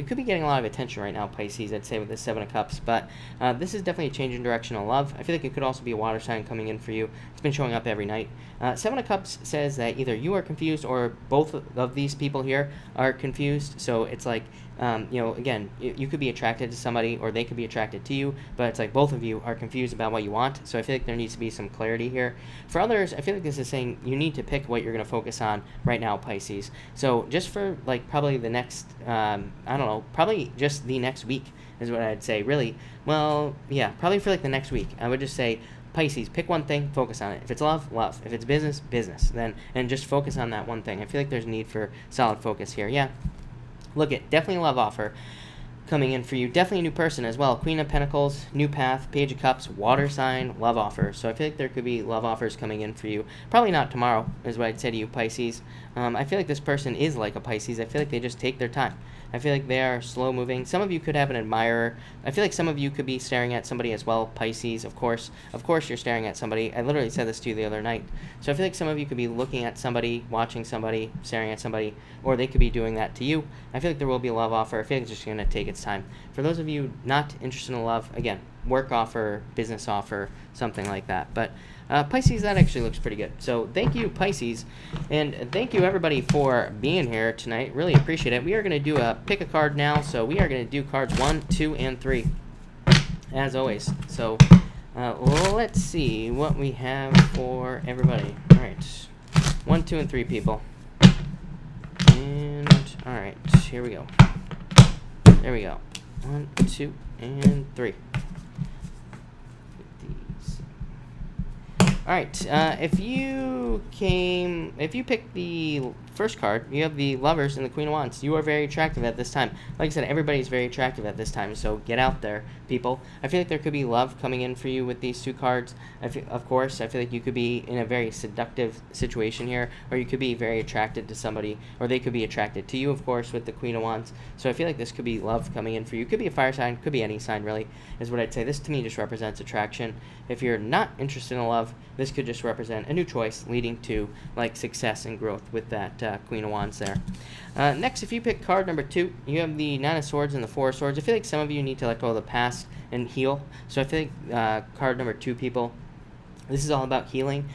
could be getting a lot of attention right now, Pisces, I'd say, with the Seven of Cups. But this is definitely a change in direction of love. I feel like it could also be a water sign coming in for you. It's been showing up every night. Seven of Cups says that either you are confused or both of these people here are confused. So it's like, again, you could be attracted to somebody or they could be attracted to you, but it's like both of you are confused about what you want. So I feel like there needs to be some clarity here. For others, I feel like this is saying you need to pick what you're going to focus on right now, Pisces. So just for like probably the next, probably just the next week is what I'd say. Really, well, yeah, probably for like the next week, I would just say, Pisces, pick one thing, focus on it. If it's love, love. If it's business, business. And just focus on that one thing. I feel like there's a need for solid focus here. Yeah. Look at definitely a love offer coming in for you. Definitely a new person as well. Queen of Pentacles, new path, Page of Cups, water sign, love offer. So I feel like there could be love offers coming in for you. Probably not tomorrow is what I'd say to you, Pisces. I feel like this person is like a Pisces. I feel like they just take their time. I feel like they are slow moving. Some of you could have an admirer. I feel like some of you could be staring at somebody as well, Pisces. Of course you're staring at somebody. I literally said this to you the other night. So I feel like some of you could be looking at somebody, watching somebody, staring at somebody, or they could be doing that to you. I feel like there will be a love offer. I feel like it's just going to take its time. For those of you not interested in love, again, work offer, business offer, something like that. But Pisces, that actually looks pretty good. So thank you, Pisces, and thank you everybody for being here tonight. Really appreciate it. We are going to do a pick a card now. So we are going to do cards 1, 2, and 3, as always. So let's see what we have for everybody. All right, 1, 2, and 3 people. And all right, here we go. There we go. 1, 2, and 3. All right, if you pick the first card, you have the Lovers and the Queen of Wands. You are very attractive at this time. Like I said, everybody's very attractive at this time, so get out there, people. I feel like there could be love coming in for you with these two cards. Of course, I feel like you could be in a very seductive situation here, or you could be very attracted to somebody, or they could be attracted to you, of course, with the Queen of Wands. So I feel like this could be love coming in for you. Could be a fire sign, could be any sign, really, is what I'd say. This, to me, just represents attraction. If you're not interested in love, this could just represent a new choice leading to like success and growth with that Queen of Wands there. Next, if you pick card number 2, you have the Nine of Swords and the Four of Swords. I feel like some of you need to let go of the past and heal. So I feel like card number 2, people, this is all about healing.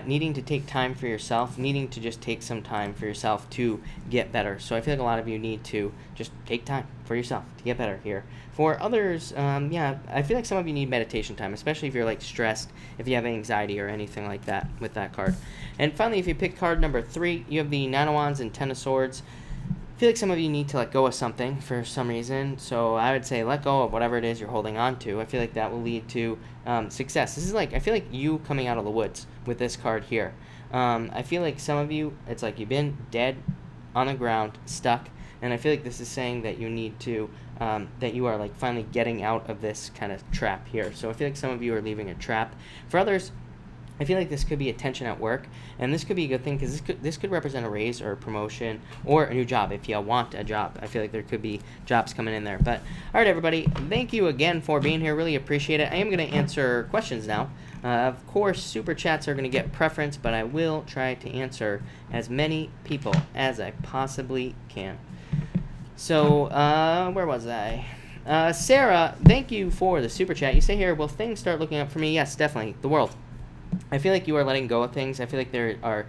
Needing to take time for yourself, needing to just take some time for yourself to get better. So I feel like a lot of you need to just take time for yourself to get better here. For others, I feel like some of you need meditation time, especially if you're like stressed, if you have anxiety or anything like that with that card. And finally, if you pick card number 3, you have the Nine of Wands and Ten of Swords. I feel like some of you need to let go of something for some reason. So I would say let go of whatever it is you're holding on to. I feel like that will lead to success. This is like, I feel like you coming out of the woods with this card here. I feel like some of you, it's like you've been dead on the ground, stuck. And I feel like this is saying that you need to, that you are like finally getting out of this kind of trap here. So I feel like some of you are leaving a trap. For others, I feel like this could be a tension at work, and this could be a good thing because this could represent a raise or a promotion or a new job if you want a job. I feel like there could be jobs coming in there. But all right, everybody, thank you again for being here. Really appreciate it. I am going to answer questions now. Of course, super chats are going to get preference, but I will try to answer as many people as I possibly can. So, where was I? Sarah, thank you for the super chat. You say here, will things start looking up for me? Yes, definitely. The world. I feel like you are letting go of things. I feel like there are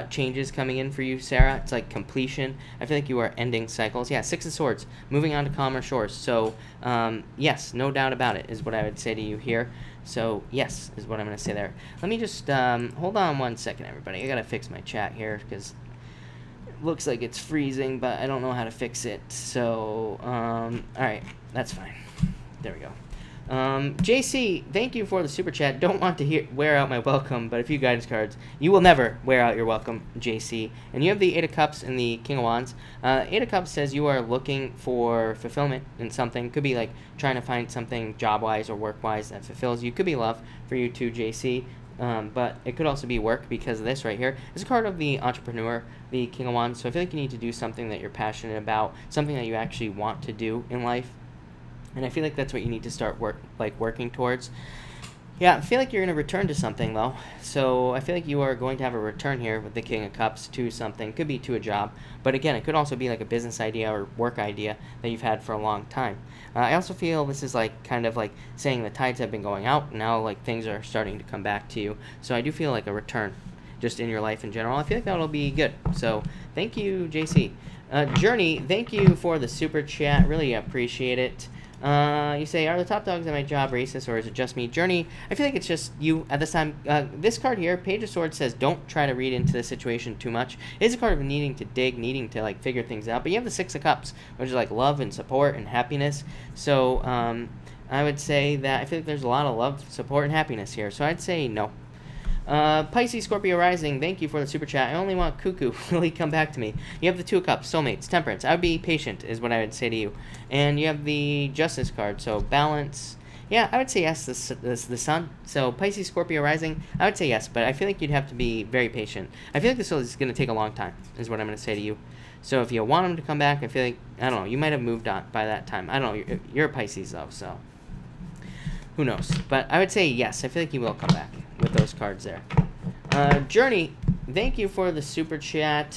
changes coming in for you, Sarah. It's like completion. I feel like you are ending cycles. Yeah, Six of Swords, moving on to calmer shores. So, yes, no doubt about it is what I would say to you here. So, yes, is what I'm going to say there. Let me just hold on 1 second, everybody. I got to fix my chat here because it looks like it's freezing, but I don't know how to fix it. So, all right, that's fine. There we go. JC, thank you for the super chat. Don't want to wear out my welcome, but a few guidance cards. You will never wear out your welcome, JC. And you have the Eight of Cups and the King of Wands. Eight of Cups says you are looking for fulfillment in something. Could be like trying to find something job-wise or work-wise that fulfills you. Could be love for you too, JC. But it could also be work because of this right here. It's a card of the entrepreneur, the King of Wands. So I feel like you need to do something that you're passionate about, something that you actually want to do in life. And I feel like that's what you need to start working towards. Yeah, I feel like you're going to return to something, though. So I feel like you are going to have a return here with the King of Cups to something. Could be to a job. But again, it could also be like a business idea or work idea that you've had for a long time. I also feel this is like kind of like saying the tides have been going out. And now like things are starting to come back to you. So I do feel like a return just in your life in general. I feel like that'll be good. So thank you, JC. Journey, thank you for the super chat. Really appreciate it. You say, are the top dogs at my job racist, or is it just me? Journey, I feel like it's just you at this time. This card here, Page of Swords, says don't try to read into the situation too much. It is a card of needing to dig, needing to like figure things out. But you have the Six of Cups, which is like love and support and happiness. So I would say that I feel like there's a lot of love, support, and happiness here. So I'd say no. Pisces, Scorpio rising, thank you for the super chat. I only want cuckoo. Really come back to me. You have the Two of Cups, soulmates, temperance. I would be patient is what I would say to you. And you have the Justice card, so balance. Yeah, I would say yes, the sun. So Pisces, Scorpio rising, I would say yes, but I feel like you'd have to be very patient. I feel like this is going to take a long time is what I'm going to say to you. So if you want him to come back, I feel like, I don't know, you might have moved on by that time. I don't know, you're a Pisces though, so who knows. But I would say yes, I feel like he will come back with those cards there. Journey, thank you for the super chat.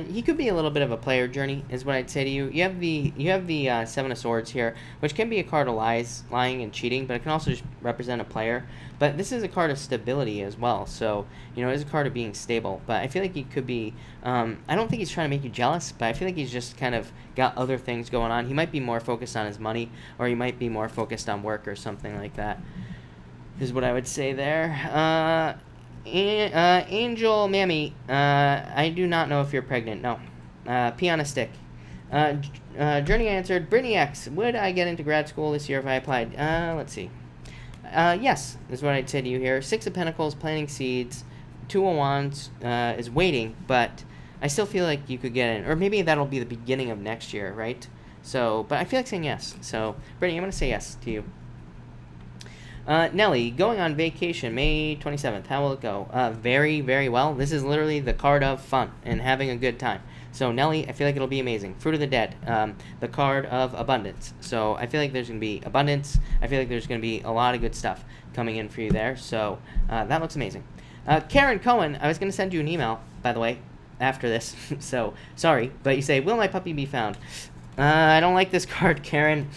He could be a little bit of a player, Journey, is what I'd say to you. You have the Seven of Swords here, which can be a card of lying and cheating, but it can also just represent a player. But this is a card of stability as well, so you know, it's a card of being stable. But I feel like he could be. I don't think he's trying to make you jealous, but I feel like he's just kind of got other things going on. He might be more focused on his money, or he might be more focused on work or something like that. Is what I would say there. Angel Mammy, I do not know if you're pregnant. No. Pee on a stick. Journey answered, Brittany X, would I get into grad school this year if I applied? Let's see. Yes, is what I'd say to you here. Six of Pentacles, planting seeds. Two of Wands is waiting, but I still feel like you could get in. Or maybe that'll be the beginning of next year, right? So, but I feel like saying yes. So, Brittany, I'm going to say yes to you. Nelly, going on vacation May 27th. How will it go? Very, very well. This is literally the card of fun and having a good time. So, Nelly, I feel like it'll be amazing. Fruit of the Dead, the card of abundance. So, I feel like there's going to be abundance. I feel like there's going to be a lot of good stuff coming in for you there. So, that looks amazing. Karen Cohen, I was going to send you an email, by the way, after this. So, sorry. But you say, will my puppy be found? I don't like this card, Karen,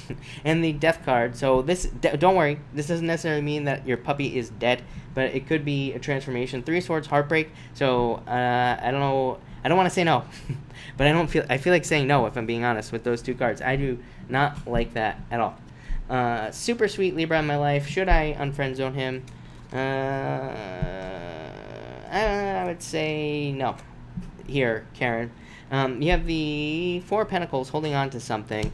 and the death card. So don't worry. This doesn't necessarily mean that your puppy is dead, but it could be a transformation. Three of Swords, heartbreak. So I don't know. I don't want to say no, but I feel like saying no if I'm being honest with those two cards. I do not like that at all. Super sweet Libra in my life. Should I unfriend zone him? I would say no. Here, Karen. You have the Four of Pentacles holding on to something.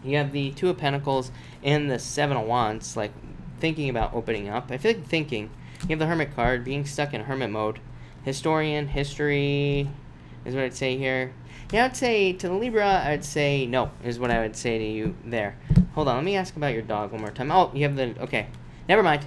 You have the Two of Pentacles and the Seven of Wands, like thinking about opening up. I feel like thinking. You have the Hermit card, being stuck in hermit mode. Historian, history is what I'd say here. Yeah, I'd say to the Libra, I'd say no, is what I would say to you there. Hold on, let me ask about your dog one more time. Oh, you have the, okay. Never mind.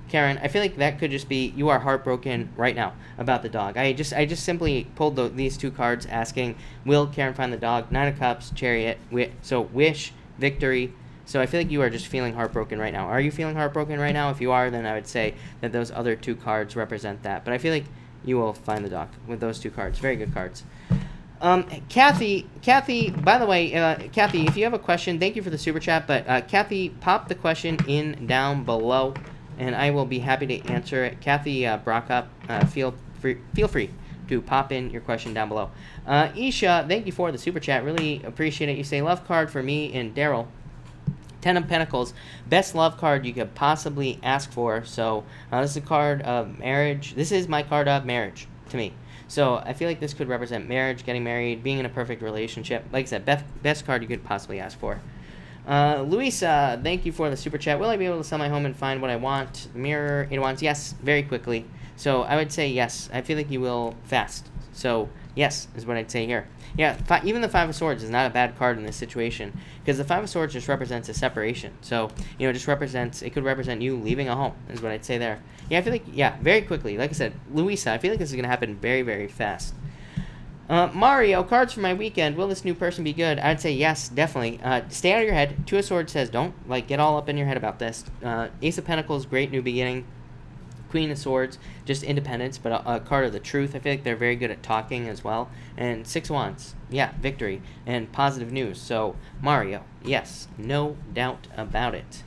Karen, I feel like that could just be you are heartbroken right now about the dog. I just simply pulled these 2 cards asking, will Karen find the dog? 9 of Cups, Chariot, so wish, victory. So I feel like you are just feeling heartbroken right now. Are you feeling heartbroken right now? If you are, then I would say that those other 2 cards represent that. But I feel like you will find the dog with those 2 cards. Very good cards. Kathy, by the way, Kathy, if you have a question, thank you for the super chat, but Kathy, pop the question in down below, and I will be happy to answer it. Kathy Brockup, feel free to pop in your question down below. Isha, thank you for the super chat. Really appreciate it. You say, love card for me and Daryl. 10 of Pentacles, best love card you could possibly ask for. So this is a card of marriage. This is my card of marriage to me. So I feel like this could represent marriage, getting married, being in a perfect relationship. Like I said, best card you could possibly ask for. Luisa, thank you for the super chat. Will I be able to sell my home and find what I want? Mirror, 8 of Wands, yes, very quickly. So I would say yes. I feel like you will fast. So yes, is what I'd say here. Yeah, even the 5 of Swords is not a bad card in this situation, because the 5 of Swords just represents a separation. So, it could represent you leaving a home, is what I'd say there. Yeah, I feel like, yeah, very quickly. Like I said, Luisa, I feel like this is going to happen very, very fast. Mario, cards for my weekend. Will this new person be good? I'd say yes, definitely. Stay out of your head. 2 of Swords says don't, get all up in your head about this. Ace of Pentacles, great new beginning. Queen of Swords, just independence, but a card of the truth. I feel like they're very good at talking as well. And 6 of Wands, yeah, victory and positive news. So Mario, yes, no doubt about it,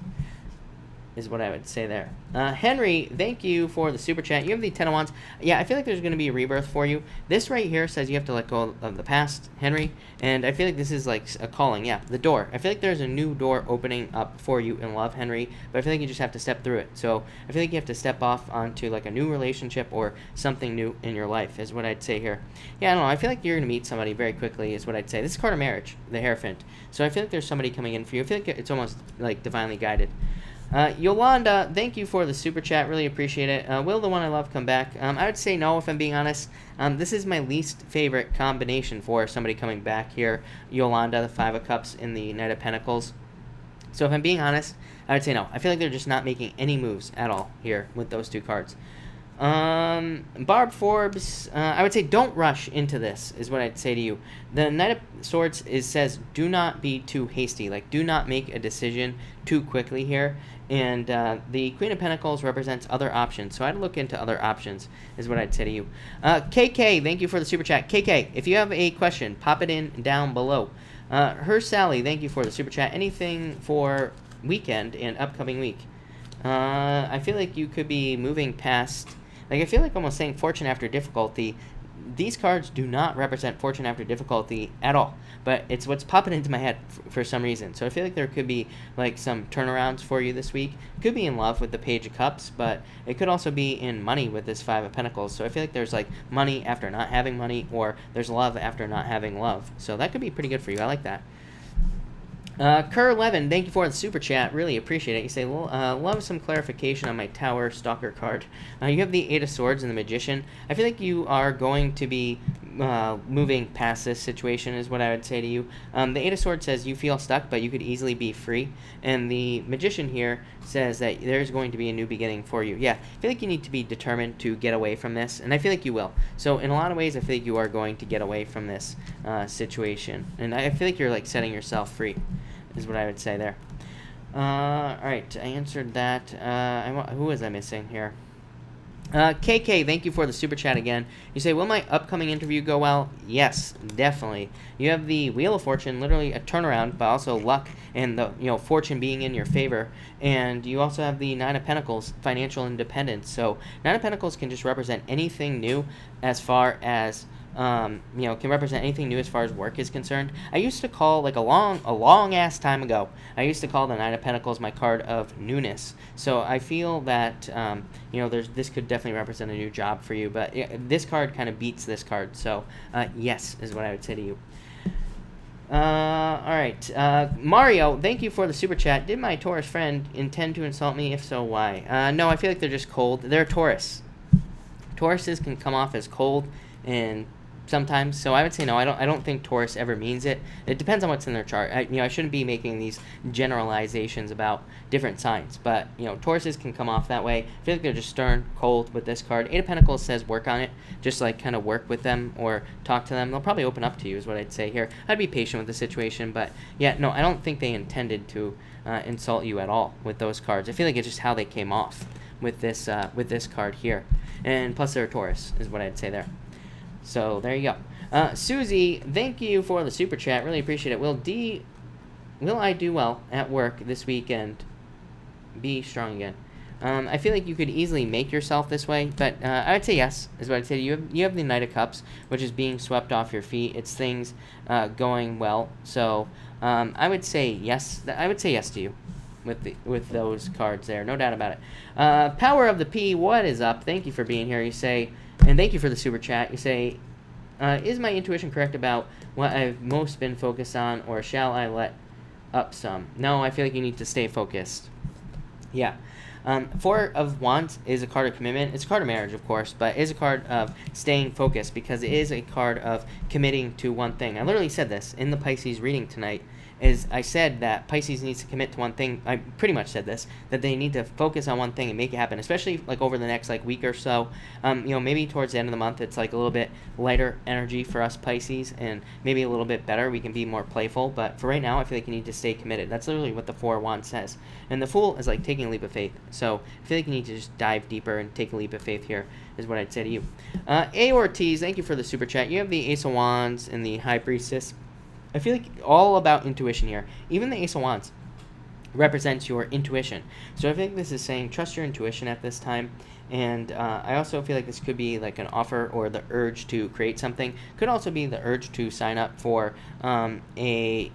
is what I would say there. Henry, thank you for the super chat. You have the 10 of Wands. Yeah, I feel like there's going to be a rebirth for you. This right here says you have to let go of the past, Henry. And I feel like this is like a calling. Yeah, the door. I feel like there's a new door opening up for you in love, Henry. But I feel like you just have to step through it. So I feel like you have to step off onto like a new relationship or something new in your life, is what I'd say here. Yeah, I don't know. I feel like you're going to meet somebody very quickly, is what I'd say. This is card of marriage, the Hierophant. So I feel like there's somebody coming in for you. I feel like it's almost like divinely guided. Yolanda, thank you for the super chat. Really appreciate it. Will the one I love come back? I would say no, if I'm being honest. This is my least favorite combination for somebody coming back here. Yolanda, the 5 of Cups, and the Knight of Pentacles. So if I'm being honest, I would say no. I feel like they're just not making any moves at all here with those 2 cards. Barb Forbes, I would say don't rush into this, is what I'd say to you. The Knight of Swords says do not be too hasty. Like, do not make a decision too quickly here. And the Queen of Pentacles represents other options. So I'd look into other options, is what I'd say to you. KK, thank you for the super chat. KK, if you have a question, pop it in down below. Her Sally, thank you for the super chat. Anything for weekend and upcoming week? I feel like you could be moving past... Like, I feel like almost saying fortune after difficulty. These cards do not represent fortune after difficulty at all. But it's what's popping into my head for some reason. So I feel like there could be, like, some turnarounds for you this week. Could be in love with the Page of Cups, but it could also be in money with this 5 of Pentacles. So I feel like there's, like, money after not having money, or there's love after not having love. So that could be pretty good for you. I like that. Kerr11, thank you for the super chat. Really appreciate it. You say, love some clarification on my Tower Stalker card. You have the 8 of Swords and the Magician. I feel like you are going to be moving past this situation, is what I would say to you. The 8 of Swords says you feel stuck, but you could easily be free. And the Magician here says that there's going to be a new beginning for you. Yeah, I feel like you need to be determined to get away from this, and I feel like you will. So in a lot of ways, I feel like you are going to get away from this situation. And I feel like you're, like, setting yourself free, is what I would say there. Alright, I answered that. Who was I missing here? KK, thank you for the super chat again. You say, will my upcoming interview go well? Yes, definitely. You have the Wheel of Fortune, literally a turnaround, but also luck and the fortune being in your favor. And you also have the 9 of Pentacles, financial independence. So 9 of Pentacles can just represent anything new as far as can represent anything new as far as work is concerned. I used to call, like a long ass time ago, I used to call the 9 of Pentacles my card of newness. So I feel that, this could definitely represent a new job for you. But this card kind of beats this card. So, yes, is what I would say to you. Alright. Mario, thank you for the super chat. Did my Taurus friend intend to insult me? If so, why? No, I feel like they're just cold. They're Taurus. Tauruses can come off as cold and sometimes. So I would say no. I don't think Taurus ever means it. It depends on what's in their chart. I shouldn't be making these generalizations about different signs, but Tauruses can come off that way. I feel like they're just stern, cold with this card. Eight of Pentacles says work on it, just like kind of work with them or talk to them. They'll probably open up to you, is what I'd say here. I'd be patient with the situation, but yeah, no, I don't think they intended to insult you at all with those cards. I feel like it's just how they came off with this card here, and plus they're a Taurus, is what I'd say there. So there you go. Susie, thank you for the super chat. Really appreciate it. Will I do well at work this weekend? Be strong again. I feel like you could easily make yourself this way, but I would say yes, is what I'd say. You have the Knight of Cups, which is being swept off your feet. It's things going well. So I would say yes. I would say yes to you with those cards there. No doubt about it. Power of the P, what is up? Thank you for being here. You say, and thank you for the super chat. You say, is my intuition correct about what I've most been focused on, or shall I let up some? No, I feel like you need to stay focused. Yeah. Four of Wands is a card of commitment. It's a card of marriage, of course, but it is a card of staying focused because it is a card of committing to one thing. I literally said this in the Pisces reading tonight. I said that Pisces needs to commit to one thing. I pretty much said this, that they need to focus on one thing and make it happen, especially like over the next week or so. Maybe towards the end of the month, it's like a little bit lighter energy for us Pisces, and maybe a little bit better. We can be more playful, but for right now, I feel like you need to stay committed. That's literally what the Four of Wands says. And the Fool is like taking a leap of faith. So I feel like you need to just dive deeper and take a leap of faith here, is what I'd say to you. A Ortiz, thank you for the super chat. You have the Ace of Wands and the High Priestess. I feel like all about intuition here. Even the Ace of Wands represents your intuition. So I think this is saying trust your intuition at this time. And I also feel like this could be like an offer or the urge to create something. Could also be the urge to sign up for to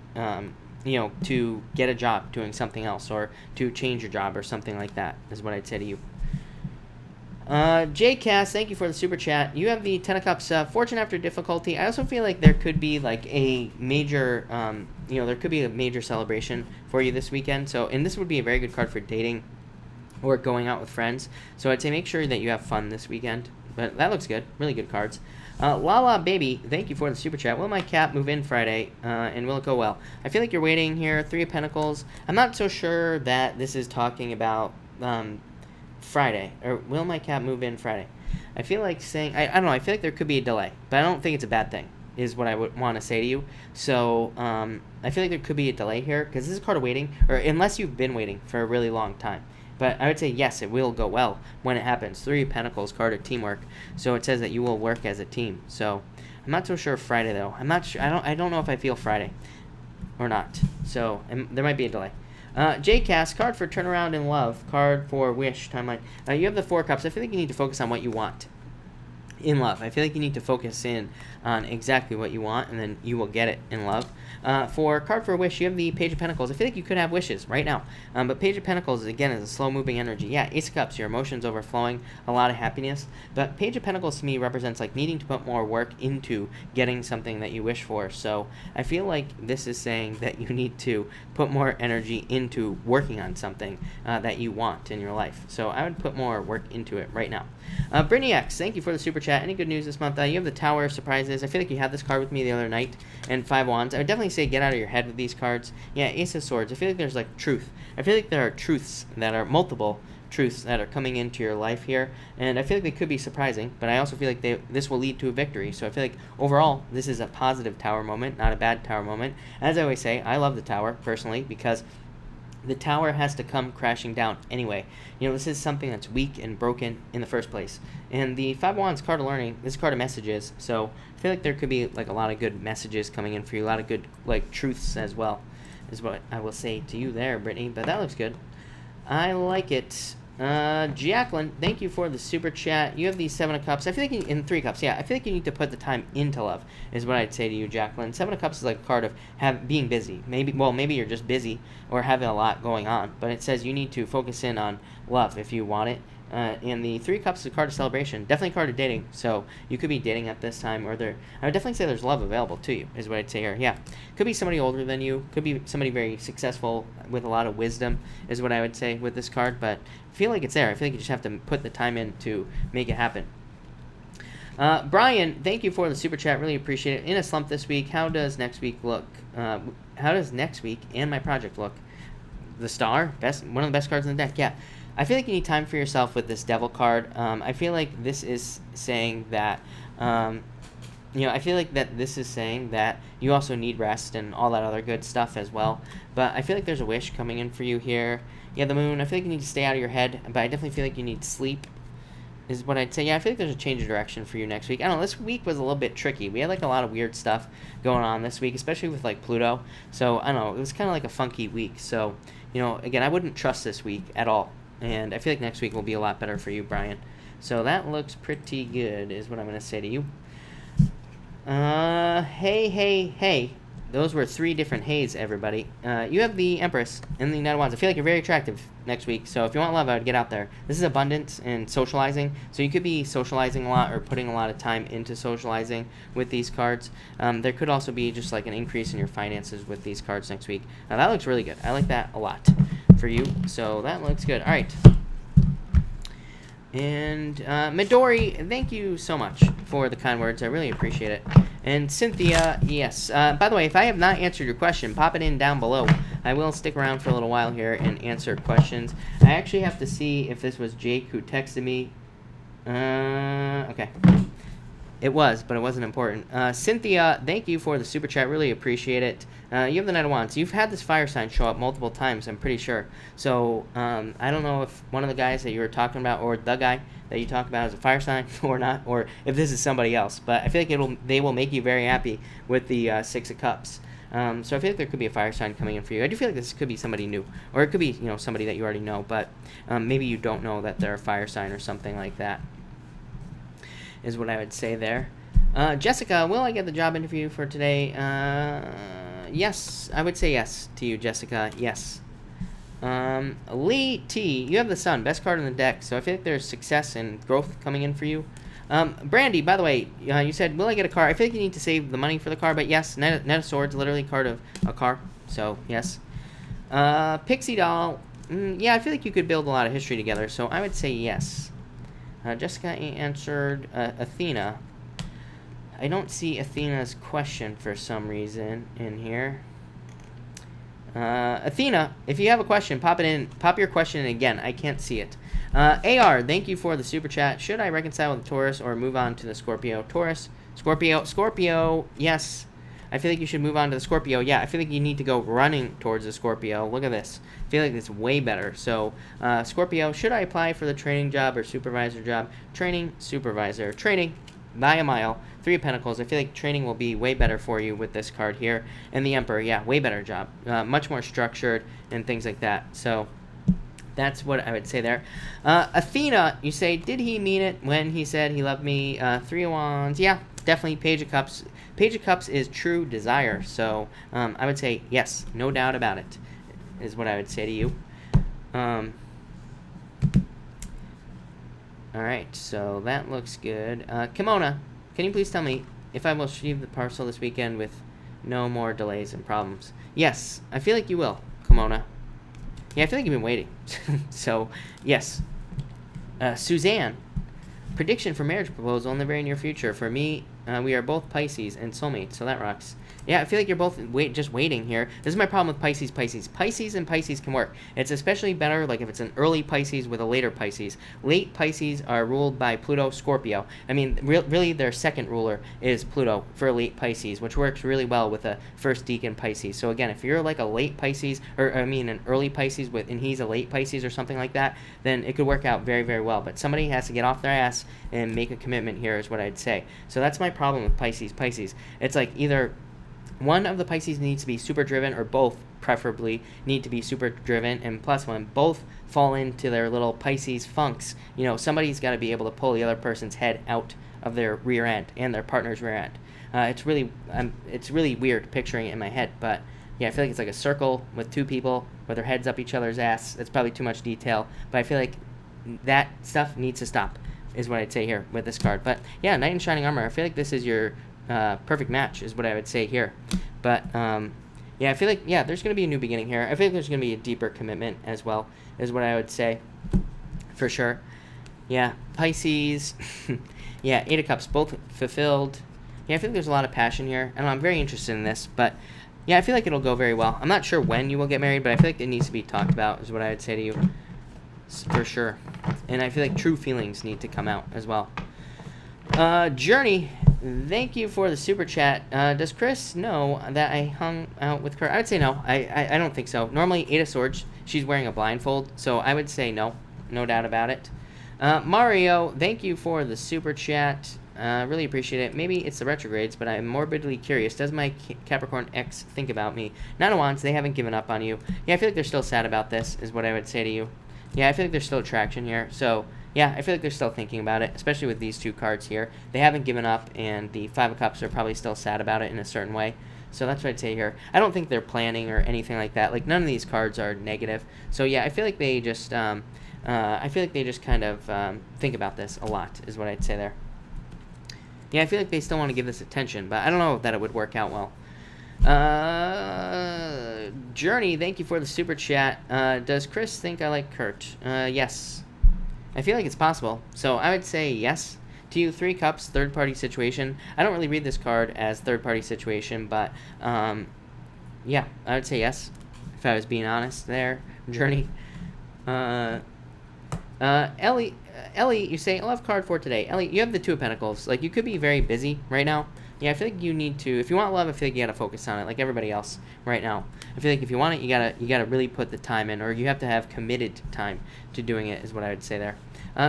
get a job doing something else, or to change your job or something like that, is what I'd say to you. JCast, thank you for the super chat. You have the Ten of Cups, fortune after difficulty. I also feel like there could be like a major, there could be a major celebration for you this weekend. So, and this would be a very good card for dating or going out with friends. So I'd say make sure that you have fun this weekend. But that looks good. Really good cards. Lala Baby, thank you for the super chat. Will my cat move in Friday, and will it go well? I feel like you're waiting here. Three of Pentacles. I'm not so sure that this is talking about Friday, or will my cat move in Friday? I feel like saying, I don't know, I feel like there could be a delay, but I don't think it's a bad thing, is what I would want to say to you. So I feel like there could be a delay here, because this is a card of waiting, or unless you've been waiting for a really long time. But I would say yes, it will go well when it happens. Three of Pentacles, card of teamwork. So it says that you will work as a team. So I'm not so sure Friday though. I'm not sure. I don't know if I feel Friday or not. So there might be a delay. JCast, card for turnaround in love, card for wish timeline. You have the Four of Cups. I feel like you need to focus on what you want in love. I feel like you need to focus in on exactly what you want, and then you will get it in love. For card for wish, you have the Page of Pentacles. I feel like you could have wishes right now, but Page of Pentacles, again, is a slow-moving energy. Yeah, Ace of Cups, your emotions overflowing, a lot of happiness, but Page of Pentacles to me represents like needing to put more work into getting something that you wish for. So I feel like this is saying that you need to put more energy into working on something that you want in your life. So I would put more work into it right now. Brittany X, thank you for the super chat. Any good news this month? You have the Tower of Surprises. I feel like you had this card with me the other night, and Five Wands. I would definitely say get out of your head with these cards. Yeah, Ace of Swords. I feel like there's like truth. I feel like there are truths that are multiple truths that are coming into your life here, and I feel like they could be surprising, but I also feel like this will lead to a victory. So I feel like overall this is a positive Tower moment, not a bad Tower moment. As I always say, I love the Tower personally because the Tower has to come crashing down anyway. This is something that's weak and broken in the first place. And the Five Wands, card of learning, this is card of messages. So I feel like there could be like a lot of good messages coming in for you, a lot of good like truths as well, is what I will say to you there, Brittany. But that looks good. I like it. Jacqueline, thank you for the super chat. You have the Seven of Cups. I feel like in Three Cups, yeah, I feel like you need to put the time into love, is what I'd say to you, Jacqueline. Seven of Cups is like a card of being busy. Maybe you're just busy or having a lot going on, but it says you need to focus in on love if you want it. And the Three Cups is a card of celebration, definitely a card of dating. So you could be dating at this time, or I would definitely say there's love available to you, is what I'd say here. Yeah, could be somebody older than you, could be somebody very successful with a lot of wisdom, is what I would say with this card. But I feel like it's there. I feel like you just have to put the time in to make it happen. Brian, thank you for the super chat. Really appreciate it. In a slump this week. How does next week look? How does next week and my project look? The star, one of the best cards in the deck. Yeah, I feel like you need time for yourself with this devil card. I feel like this is saying that. I feel like that this is saying that you also need rest and all that other good stuff as well. But I feel like there's a wish coming in for you here. Yeah, the moon. I feel like you need to stay out of your head, but I definitely feel like you need sleep, is what I'd say. Yeah, I feel like there's a change of direction for you next week. I don't know, this week was a little bit tricky. We had, like, a lot of weird stuff going on this week, especially with, like, Pluto. So, I don't know, it was kind of like a funky week. So, again, I wouldn't trust this week at all. And I feel like next week will be a lot better for you, Brian. So that looks pretty good, is what I'm going to say to you. Hey. Those were 3 different heys, everybody. You have the Empress and the Knight of Wands. I feel like you're very attractive next week. So if you want love, I would get out there. This is abundance and socializing. So you could be socializing a lot or putting a lot of time into socializing with these cards. There could also be just like an increase in your finances with these cards next week. Now that looks really good. I like that a lot for you. So that looks good. All right. And Midori, thank you so much for the kind words. I really appreciate it. And Cynthia, yes. By the way, if I have not answered your question, pop it in down below. I will stick around for a little while here and answer questions. I actually have to see if this was Jake who texted me. Okay. It was, but it wasn't important. Cynthia, thank you for the super chat. Really appreciate it. You have the Knight of Wands. You've had this fire sign show up multiple times, I'm pretty sure. So, I don't know if one of the guys that you were talking about, or the guy that you talk about is a fire sign or not, or if this is somebody else. But I feel like they will make you very happy with the 6 of Cups. So I feel like there could be a fire sign coming in for you. I do feel like this could be somebody new, or it could be somebody that you already know, but maybe you don't know that they're a fire sign or something like that, is what I would say there. Jessica, will I get the job interview for today? Yes, I would say yes to you, Jessica. Yes. Lee T, you have the Sun, best card in the deck, so I feel like there's success and growth coming in for you. Brandy, by the way, you said, will I get a car? I feel like you need to save the money for the car, but yes, Knight of Swords, literally card of a car, so yes. Pixie Doll, yeah, I feel like you could build a lot of history together, so I would say yes. Jessica answered Athena. I don't see Athena's question for some reason in here. Athena, if you have a question, pop it in. Pop your question in again. I can't see it. AR, thank you for the super chat. Should I reconcile with the Taurus or move on to the Scorpio? Taurus, Scorpio, yes. I feel like you should move on to the Scorpio. Yeah, I feel like you need to go running towards the Scorpio. Look at this. I feel like it's way better. So, Scorpio, should I apply for the training job or supervisor job? Training, supervisor. Training, by a mile. 3 of Pentacles. I feel like training will be way better for you with this card here. And the Emperor, yeah, way better job. Much more structured and things like that. So, that's what I would say there. Athena, you say, did he mean it when he said he loved me? 3 of Wands. Yeah, definitely. Page of Cups. Page of Cups is true desire. So, I would say yes, no doubt about it, is what I would say to you. Alright, so that looks good. Kimona, can you please tell me if I will receive the parcel this weekend with no more delays and problems? Yes, I feel like you will, Kimona. Yeah, I feel like you've been waiting. So, yes. Suzanne, prediction for marriage proposal in the very near future. For me, we are both Pisces and soulmates, so that rocks. Yeah, I feel like you're both just waiting here. This is my problem with Pisces. Pisces and Pisces can work. It's especially better like if it's an early Pisces with a later Pisces. Late Pisces are ruled by Pluto, Scorpio. I mean, really their second ruler is Pluto for late Pisces, which works really well with a first decan Pisces. So again, if you're like a late Pisces, or I mean an early Pisces and he's a late Pisces or something like that, then it could work out very, very well. But somebody has to get off their ass and make a commitment here is what I'd say. So that's my problem with Pisces. It's like either one of the Pisces needs to be super driven, or both preferably need to be super driven, and plus when both fall into their little Pisces funks, somebody's got to be able to pull the other person's head out of their rear end and their partner's rear end. It's really weird picturing it in my head, but yeah, I feel like it's like a circle with 2 people with their heads up each other's ass. It's probably too much detail, but I feel like that stuff needs to stop, is what I'd say here with this card. But yeah, Knight in Shining Armor, I feel like this is your perfect match, is what I would say here. But yeah, I feel like there's gonna be a new beginning here. I feel like there's gonna be a deeper commitment as well, is what I would say for sure. Yeah, Pisces. Yeah, 8 of Cups, both fulfilled. Yeah, I feel like there's a lot of passion here. I don't know, I'm very interested in this, but yeah, I feel like it'll go very well. I'm not sure when you will get married, but I feel like it needs to be talked about, is what I would say to you, for sure. And I feel like true feelings need to come out as well. Journey, thank you for the super chat. Does Chris know that I hung out with her? I would say no. I don't think so. Normally, 8 of Swords, she's wearing a blindfold, so I would say no. No doubt about it. Mario, thank you for the super chat. Really appreciate it. Maybe it's the retrogrades, but I'm morbidly curious. Does my Capricorn ex think about me? Nine of Wands, they haven't given up on you. Yeah, I feel like they're still sad about this, is what I would say to you. Yeah, I feel like there's still attraction here. So, yeah, I feel like they're still thinking about it, especially with these 2 cards here. They haven't given up, and the 5 of Cups are probably still sad about it in a certain way. So that's what I'd say here. I don't think they're planning or anything like that. Like, none of these cards are negative. So, yeah, I feel like they just, kind of think about this a lot, is what I'd say there. Yeah, I feel like they still want to give this attention, but I don't know that it would work out well. Journey, thank you for the super chat. Does Chris think I like Kurt? Yes. I feel like it's possible. So I would say yes. To you, 3 Cups, third-party situation. I don't really read this card as third-party situation, but yeah, I would say yes, if I was being honest there. Journey. Ellie, you say, I'll have card for today. Ellie, you have the 2 of Pentacles. Like, you could be very busy right now. Yeah, I feel like you need to, if you want love, I feel like you gotta focus on it, like everybody else right now. I feel like if you want it, you gotta really put the time in, or you have to have committed time to doing it, is what I would say there.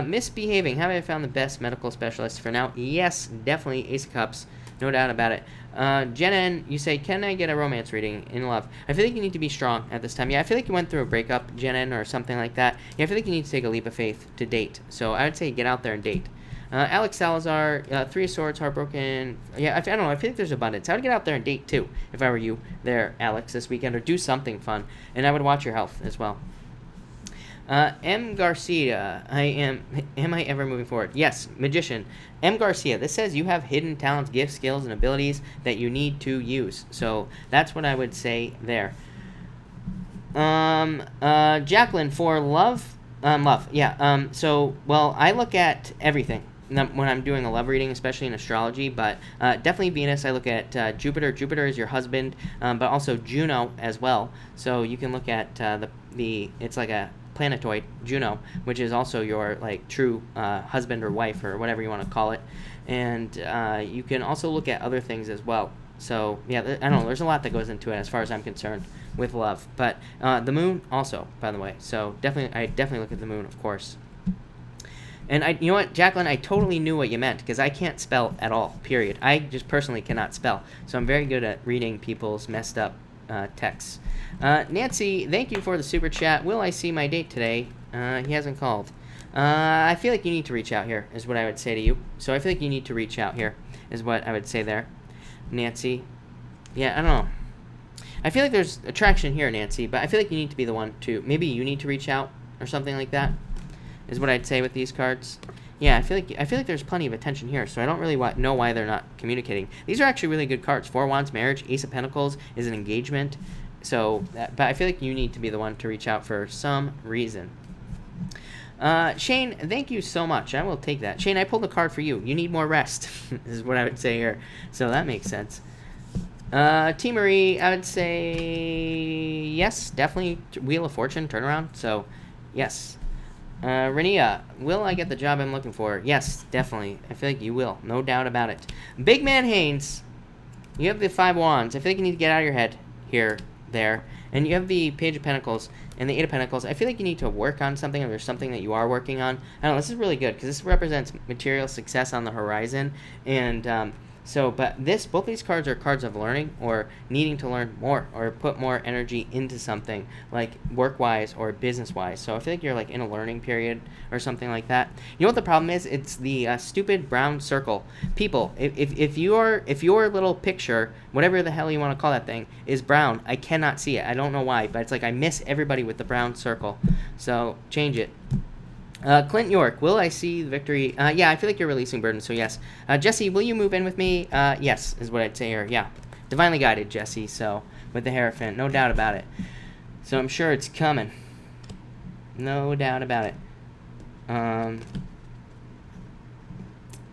Misbehaving, have I found the best medical specialist for now? Yes, definitely, Ace of Cups, no doubt about it. Jen N, you say, can I get a romance reading in love? I feel like you need to be strong at this time. Yeah, I feel like you went through a breakup, Jen N, or something like that. Yeah, I feel like you need to take a leap of faith to date. So I would say get out there and date. Alex Salazar, 3 of Swords, heartbroken. Yeah, I don't know. I feel like there's abundance. I would get out there and date, too, if I were you there, Alex, this weekend, or do something fun. And I would watch your health as well. M. Garcia, am I ever moving forward? Yes, Magician. M. Garcia, this says you have hidden talents, gifts, skills, and abilities that you need to use. So that's what I would say there. Jacqueline, for love, yeah. So, well, I look at everything when I'm doing a love reading, especially in astrology, but definitely Venus. I look at Jupiter. Jupiter is your husband, but also Juno as well. So you can look at it's like a planetoid, Juno, which is also your like true husband or wife or whatever you want to call it. And you can also look at other things as well. So yeah, I don't know, there's a lot that goes into it as far as I'm concerned with love. But the moon also, by the way. So I definitely look at the moon, of course. And you know what, Jacqueline, I totally knew what you meant, because I can't spell at all, period. I just personally cannot spell. So I'm very good at reading people's messed up texts. Nancy, thank you for the super chat. Will I see my date today? He hasn't called. I feel like you need to reach out here, is what I would say to you. So I feel like you need to reach out here, is what I would say there. Nancy. Yeah, I don't know. I feel like there's attraction here, Nancy, but I feel like you need to be the one to, maybe you need to reach out or something like that, is what I'd say with these cards. Yeah, I feel like there's plenty of attention here, so I don't really know why they're not communicating. These are actually really good cards. 4 of Wands, marriage. Ace of Pentacles is an engagement. So, but I feel like you need to be the one to reach out for some reason. Shane, thank you so much. I will take that. Shane, I pulled a card for you. You need more rest, is what I would say here. So that makes sense. T. Marie, I would say yes, definitely. Wheel of Fortune, turnaround. So, yes. Renia, will I get the job I'm looking for? Yes, definitely. I feel like you will. No doubt about it. Big Man Haynes, you have the 5 Wands. I feel like you need to get out of your head here, there. And you have the Page of Pentacles and the 8 of Pentacles. I feel like you need to work on something, or there's something that you are working on. I don't know, this is really good, because this represents material success on the horizon. And, but both these cards are cards of learning, or needing to learn more, or put more energy into something, like work-wise or business-wise. So I feel like you're like in a learning period or something like that. You know what the problem is? It's the stupid brown circle. People, if your little picture, whatever the hell you want to call that thing, is brown, I cannot see it. I don't know why, but it's like I miss everybody with the brown circle. So change it. Clint York, will I see the victory? Yeah, I feel like you're releasing burden, so yes. Jesse, will you move in with me? Yes, is what I'd say here. Yeah, divinely guided, Jesse, so with the Hierophant, no doubt about it. So I'm sure it's coming. No doubt about it.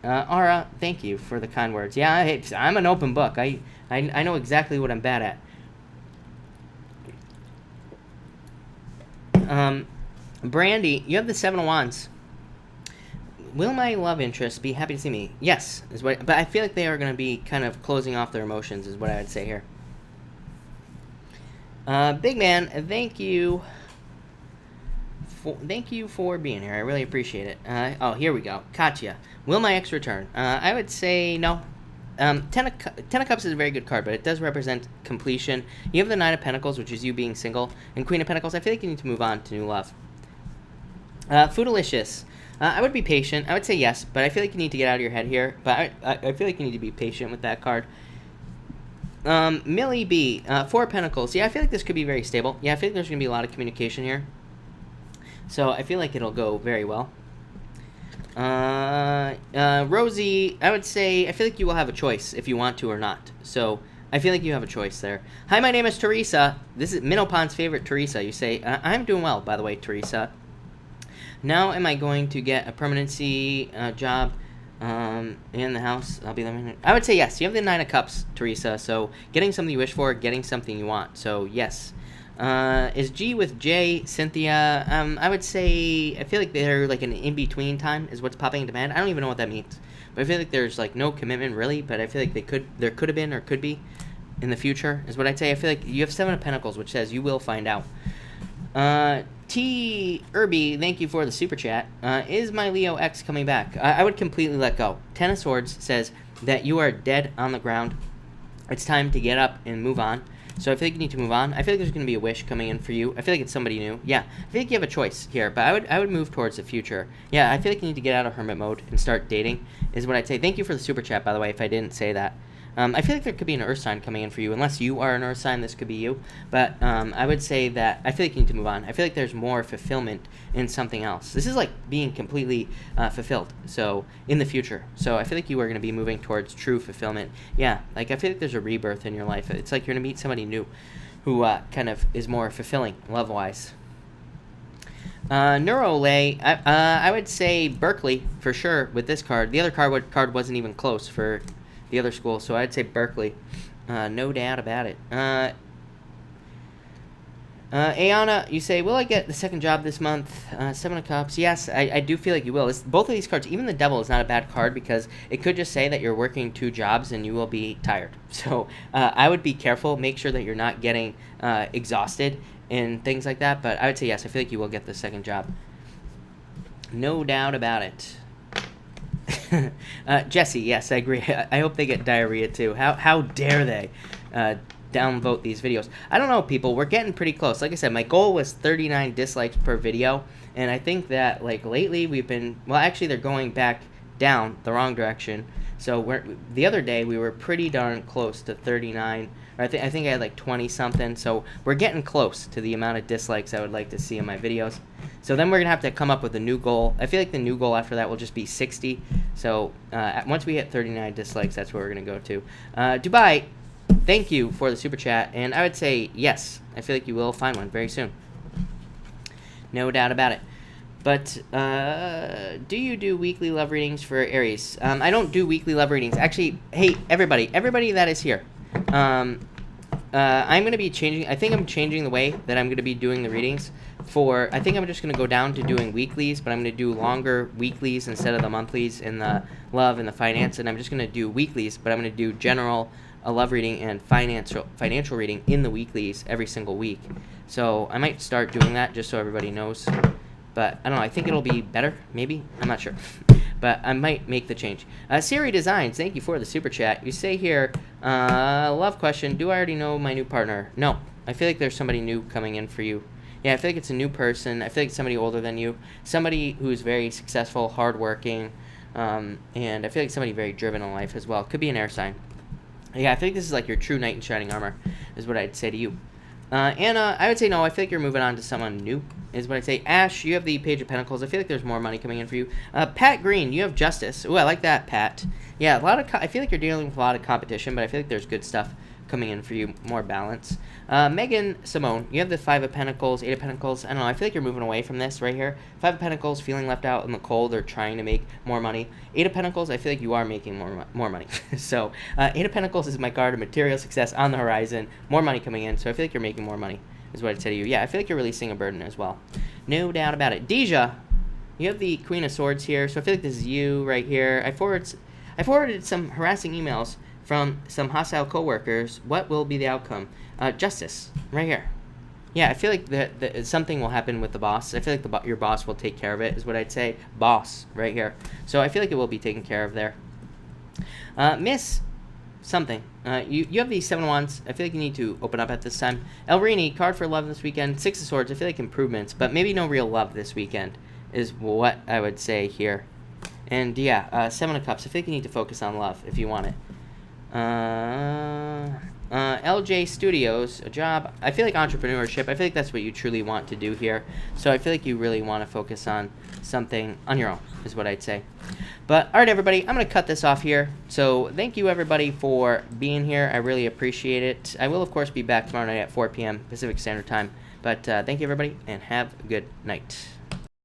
Aura, thank you for the kind words. Yeah, I'm an open book. I know exactly what I'm bad at. Brandy, you have the Seven of Wands. Will my love interest be happy to see me? Yes, but I feel like they are going to be kind of closing off their emotions, is what I would say here. Big man, thank you for being here. I really appreciate it. Oh, here we go. Katya, will my ex return? I would say no. Ten of Cups is a very good card, but it does represent completion. You have the Nine of Pentacles, which is you being single, and Queen of Pentacles. I feel like you need to move on to new love. Foodalicious. I would be patient. I would say yes, but I feel like you need to get out of your head here. But I feel like you need to be patient with that card. Millie B, Four of Pentacles. Yeah, I feel like this could be very stable. Yeah, I feel like there's going to be a lot of communication here. So I feel like it'll go very well. Rosie, I would say I feel like you will have a choice if you want to or not. So I feel like you have a choice there. Hi, my name is Teresa. This is Minnow favorite Teresa. You say, I'm doing well, by the way, Teresa. Now am I going to get a permanency job in the house? I'll be living. I would say yes. You have the Nine of Cups, Teresa. So getting something you wish for, getting something you want. So yes. Is G with J, Cynthia? I would say I feel like they're like an in-between time is what's popping into my head. I don't even know what that means. But I feel like there's like no commitment really, but I feel like there could have been or could be in the future is what I'd say. I feel like you have Seven of Pentacles, which says you will find out. T. Irby, thank you for the super chat. Is my Leo X coming back? I would completely let go. Ten of Swords says that you are dead on the ground. It's time to get up and move on. So I feel like you need to move on. I feel like there's going to be a wish coming in for you. I feel like it's somebody new. Yeah, I feel like you have a choice here, but I would move towards the future. Yeah, I feel like you need to get out of hermit mode and start dating is what I'd say. Thank you for the super chat, by the way, if I didn't say that. I feel like there could be an earth sign coming in for you. Unless you are an earth sign, this could be you. But I would say that I feel like you need to move on. I feel like there's more fulfillment in something else. This is like being completely fulfilled. So in the future. So I feel like you are going to be moving towards true fulfillment. Yeah, like I feel like there's a rebirth in your life. It's like you're going to meet somebody new who kind of is more fulfilling love-wise. Neurolay, I would say Berkeley for sure with this card. The other card wasn't even close for the other school, so I'd say Berkeley. No doubt about it. Ayana, you say, will I get the second job this month? Seven of Cups. Yes, I do feel like you will. Both of these cards, even the Devil is not a bad card because it could just say that you're working 2 jobs and you will be tired. So I would be careful. Make sure that you're not getting exhausted and things like that. But I would say yes, I feel like you will get the second job. No doubt about it. Jesse, yes, I agree. I hope they get diarrhea too. How dare they downvote these videos? I don't know, people. We're getting pretty close. Like I said, my goal was 39 dislikes per video, and I think that like lately we've been, well, actually they're going back down the wrong direction. So the other day we were pretty darn close to 39. Or I think I had like 20 something. So we're getting close to the amount of dislikes I would like to see in my videos. So then we're going to have to come up with a new goal. I feel like the new goal after that will just be 60. So once we hit 39 dislikes, that's where we're going to go to. Dubai, thank you for the super chat. And I would say yes. I feel like you will find one very soon. No doubt about it. But do you do weekly love readings for Aries? I don't do weekly love readings. Actually, hey, everybody that is here. I'm going to be changing. I think I'm changing the way that I'm going to be doing the readings. I think I'm just going to go down to doing weeklies, but I'm going to do longer weeklies instead of the monthlies in the love and the finance. And I'm just going to do weeklies, but I'm going to do general love reading and financial reading in the weeklies every single week. So I might start doing that just so everybody knows. But I don't know. I think it'll be better, maybe. I'm not sure. But I might make the change. Siri Designs, thank you for the super chat. You say here, love question, do I already know my new partner? No. I feel like there's somebody new coming in for you. Yeah, I feel like it's a new person. I feel like it's somebody older than you. Somebody who's very successful, hardworking, and I feel like somebody very driven in life as well. Could be an air sign. Yeah, I feel like this is like your true knight in shining armor, is what I'd say to you. Anna, I would say no. I feel like you're moving on to someone new, is what I'd say. Ash, you have the Page of Pentacles. I feel like there's more money coming in for you. Pat Green, you have Justice. Ooh, I like that, Pat. Yeah, I feel like you're dealing with a lot of competition, but I feel like there's good stuff coming in for you, more balance. Megan Simone, you have the 5 of Pentacles, 8 of Pentacles. I don't know, I feel like you're moving away from this right here. 5 of Pentacles, feeling left out in the cold or trying to make more money. 8 of Pentacles, I feel like you are making more money. So 8 of Pentacles is my card of material success on the horizon, more money coming in. So I feel like you're making more money is what I'd say to you. Yeah, I feel like you're releasing a burden as well. No doubt about it. Deja, you have the Queen of Swords here. So I feel like this is you right here. I forwarded some harassing emails from some hostile coworkers. What will be the outcome? Justice, right here. Yeah, I feel like that something will happen with the boss. I feel like your boss will take care of it, is what I'd say. Boss, right here. So I feel like it will be taken care of there. Miss something. You have these 7 of Wands. I feel like you need to open up at this time. Elrini, card for love this weekend. 6 of Swords. I feel like improvements, but maybe no real love this weekend is what I would say here. And yeah, 7 of Cups. I feel like you need to focus on love if you want it. LJ Studios, a job. I feel like entrepreneurship. I feel like that's what you truly want to do here. So I feel like you really want to focus on something on your own, is what I'd say. But all right, everybody, I'm going to cut this off here. So thank you, everybody, for being here. I really appreciate it. I will, of course, be back tomorrow night at 4 p.m. Pacific Standard Time. But thank you, everybody, and have a good night.